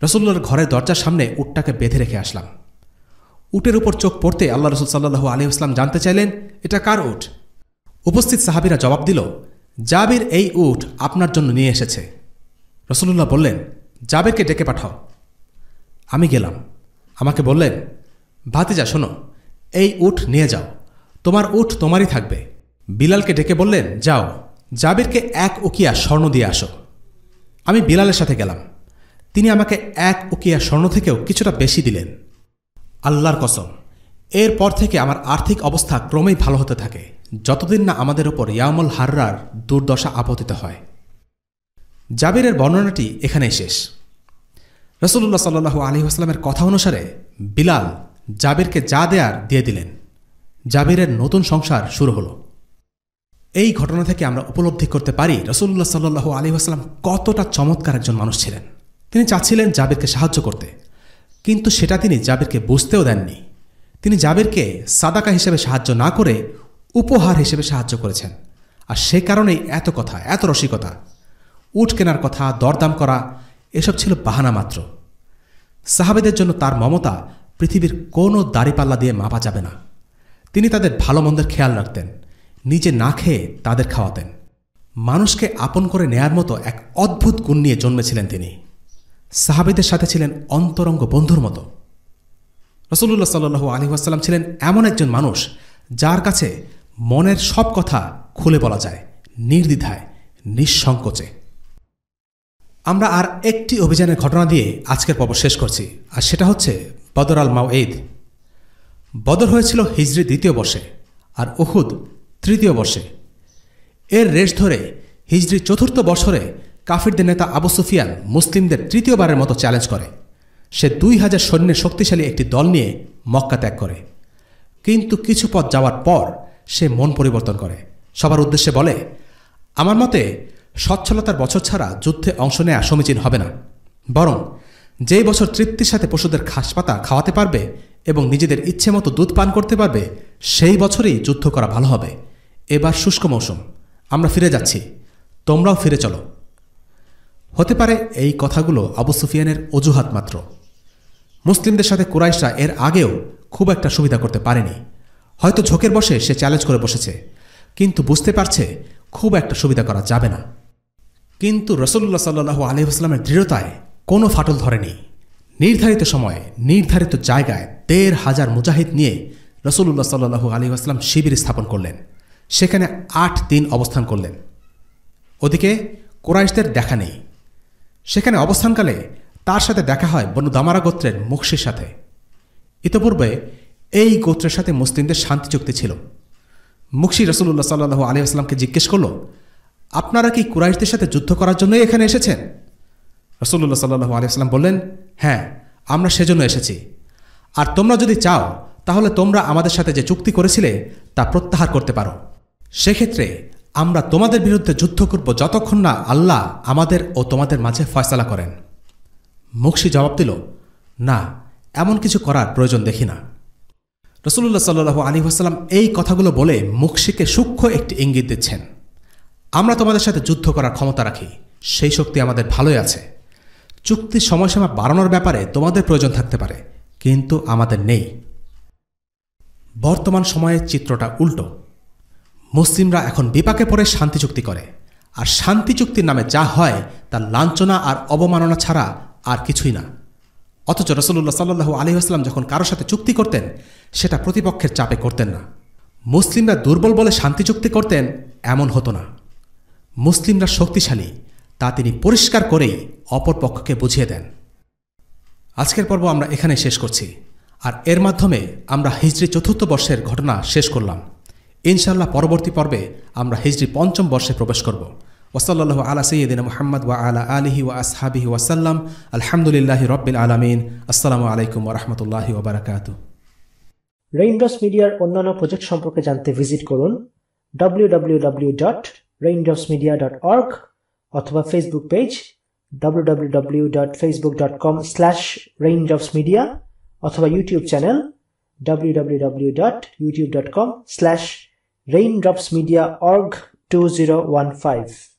রাসূলুল্লাহর ঘরের দরজার সামনে উটটাকে বেঁধে রেখে আসলাম। উটের উপর চোখ পড়তে আল্লাহ রাসূল সাল্লাল্লাহু আলাইহি ওয়াসাল্লাম জানতে চাইলেন, এটা কার উট? উপস্থিত সাহাবীরা জবাব দিল, জাবির এই উট আপনার জন্য নিয়ে এসেছে। রাসূলুল্লাহ বললেন, জাবিরকে ডেকে পাঠাও। আমি গেলাম। আমাকে বললেন, ভাতিজা শোনো, এই উট নিয়ে যাও, তোমার উট তোমারই থাকবে। বিলালকে ডেকে বললেন, যাও, জাবিরকে 1 উকিয়া স্বর্ণ দিয়ে আসো। আমি বিলালের সাথে গেলাম। তিনি আমাকে 1 উকিয়া স্বর্ণ থেকেও কিছুটা বেশি দিলেন। আল্লাহর কসম, এরপর থেকে আমার আর্থিক অবস্থা ক্রমেই ভালো হতে থাকে, যতদিন না আমাদের ওপর ইয়ামুল হাররার দুর্দশা আপতিত হয়। জাবিরের বর্ণনাটি এখানেই শেষ। রাসূলুল্লাহ সাল্লাল্লাহু আলাইহি ওয়াসাল্লামের কথা অনুসারে বিলাল জাবিরকে যা দেয়ার দিয়ে দিলেন। জাবিরের নতুন সংসার শুরু হলো। এই ঘটনা থেকে আমরা উপলব্ধি করতে পারি রাসূলুল্লাহ সাল্লাল্লাহু আলাইহি ওয়াসাল্লাম কতটা চমৎকার একজন মানুষ ছিলেন। তিনি চাচ্ছিলেন জাবিরকে সাহায্য করতে, কিন্তু সেটা তিনি জাবিরকে বুঝতেও দেননি। তিনি জাবিরকে সাদাকা হিসেবে সাহায্য না করে উপহার হিসেবে সাহায্য করেছেন। আর সে কারণেই এত কথা, এত রসিকতা। উট কেনার কথা, দরদাম করা, এসব ছিল বাহানা মাত্র। সাহাবীদের জন্য তার মমতা পৃথিবীর কোনো দাড়িপাল্লা দিয়ে মাপা যাবে না। তিনি তাদের ভালো মন্দের খেয়াল রাখতেন, নিজে না খেয়ে তাদের খাওয়াতেন। মানুষকে আপন করে নেয়ার মতো এক অদ্ভুত গুণ নিয়ে জন্মেছিলেন তিনি। সাহাবীদের সাথে ছিলেন অন্তরঙ্গ বন্ধুর মতো। রাসূলুল্লাহ সাল্লাল্লাহু আলাইহি ওয়াসাল্লাম ছিলেন এমন একজন মানুষ যার কাছে মনের সব কথা খুলে বলা যায়, নির্দ্বিধায়, নিঃসংকোচে। আমরা আর একটি অভিযানের ঘটনা দিয়ে আজকের পর্ব শেষ করছি, আর সেটা হচ্ছে বদর আল মাউঈদ। বদর হয়েছিল হিজরি 2য় বর্ষে আর উহুদ 3য় বর্ষে। এর রেশ ধরে হিজরি 4র্থ বছরে কাফিরদের নেতা আবু সুফিয়ান মুসলিমদের 3য়বারের মতো চ্যালেঞ্জ করে। সে 2000 সৈন্যের শক্তিশালী একটি দল নিয়ে মক্কা ত্যাগ করে। কিন্তু কিছু পথ যাওয়ার পর সে মন পরিবর্তন করে। সবার উদ্দেশ্যে বলে, আমার মতে সচ্ছলতার বছর ছাড়া যুদ্ধে অংশ নেওয়া সমীচীন হবে না, বরং যেই বছর তৃপ্তির সাথে পশুদের ঘাসপাতা খাওয়াতে পারবে এবং নিজেদের ইচ্ছে মতো দুধ পান করতে পারবে, সেই বছরই যুদ্ধ করা ভালো হবে। এবার শুষ্ক মৌসুম, আমরা ফিরে যাচ্ছি, তোমরাও ফিরে চলো। হতে পারে এই কথাগুলো আবু সুফিয়ানের অজুহাত মাত্র। মুসলিমদের সাথে কুরাইশরা এর আগেও খুব একটা সুবিধা করতে পারেনি। হয়তো ঝোঁকের বসে সে চ্যালেঞ্জ করে বসেছে, কিন্তু বুঝতে পারছে খুব একটা সুবিধা করা যাবে না। কিন্তু রাসূলুল্লাহ সাল্লাল্লাহু আলাইহি ওয়াসাল্লামের দৃঢ়তায় কোনো ফাটল ধরেনি। নির্ধারিত সময়ে নির্ধারিত জায়গায় ১৫০০ মুজাহিদ নিয়ে রাসূলুল্লাহ সাল্লাল্লাহু আলাইহি ওয়াসাল্লাম শিবির স্থাপন করলেন। সেখানে ৮ দিন অবস্থান করলেন। ওদিকে কুরাইশদের দেখা নেই। সেখানে অবস্থানকালে তার সাথে দেখা হয় বনু দামারা গোত্রের মুখশির সাথে। ইতপূর্বে এই গোত্রের সাথে মুসলিমদের শান্তি চুক্তি ছিল। মুখশি রাসূলুল্লাহ সাল্লাল্লাহু আলাইহি ওয়াসাল্লামকে জিজ্ঞেস করল, আপনারা কি কুরাইশদের সাথে যুদ্ধ করার জন্যই এখানে এসেছেন? রাসূলুল্লাহ সাল্লাল্লাহু আলাইহি ওয়াসাল্লাম বললেন, হ্যাঁ, আমরা সেজন্য এসেছি। আর তোমরা যদি চাও তাহলে তোমরা আমাদের সাথে যে চুক্তি করেছিলে তা প্রত্যাহার করতে পারো। সেক্ষেত্রে আমরা তোমাদের বিরুদ্ধে যুদ্ধ করব যতক্ষণ না আল্লাহ আমাদের ও তোমাদের মাঝে ফয়সালা করেন। মুখশি জবাব দিল, না, এমন কিছু করার প্রয়োজন দেখি না। রাসূলুল্লাহ সাল্লাল্লাহু আলাইহি ওয়াসাল্লাম এই কথাগুলো বলে মুখশিকে সূক্ষ্ম একটি ইঙ্গিত দিচ্ছেন, আমরা তোমাদের সাথে যুদ্ধ করার ক্ষমতা রাখি, সেই শক্তি আমাদের ভালোই আছে। চুক্তির সময়সীমা বাড়ানোর ব্যাপারে তোমাদের প্রয়োজন থাকতে পারে, কিন্তু আমাদের নেই। বর্তমান সময়ের চিত্রটা উল্টো। মুসলিমরা এখন বিপাকে পড়ে শান্তি চুক্তি করে, আর শান্তি চুক্তির নামে যা হয় তা লাঞ্ছনা আর অবমাননা ছাড়া আর কিছুই না। অথচ রাসূলুল্লাহ সাল্লাল্লাহু আলাইহি ওয়াসাল্লাম যখন কারোর সাথে চুক্তি করতেন সেটা প্রতিপক্ষের চাপে করতেন না। মুসলিমরা দুর্বল বলে শান্তি চুক্তি করতেন এমন হতো না। মুসলিমরা শক্তিশালী তা তিনি পরিষ্কার করেই অপর পক্ষকে বুঝিয়ে দেন। আজকের পর্ব আমরা এখানে শেষ করছি, আর এর মাধ্যমে আমরা হিজরি ৪র্থ বর্ষের ঘটনা শেষ করলাম। ইনশাআল্লাহ পরবর্তী পর্বে আমরা হিজরি ৫ম বর্ষে প্রবেশ করব। ওয়াসাল্লাল্লাহু আলা সাইয়্যিদিনা মুহাম্মদ ওয়া আলা আলিহি ওয়া আসহাবিহি ওয়াসাল্লাম। আলহামদুলিল্লাহি রাব্বিল আলামিন। আসসালামু আলাইকুম ওয়া রাহমাতুল্লাহি ওয়া বারাকাতুহু। রেইনড্রপস মিডিয়ার অন্যান্য প্রজেক্ট সম্পর্কে জানতে ভিজিট করুন www.raindropsmedia.org অথবা ফেসবুক পেজ www.facebook.com/raindropsmedia অথবা ইউটিউব চ্যানেল www.youtube.com/raindropsmediaorg2015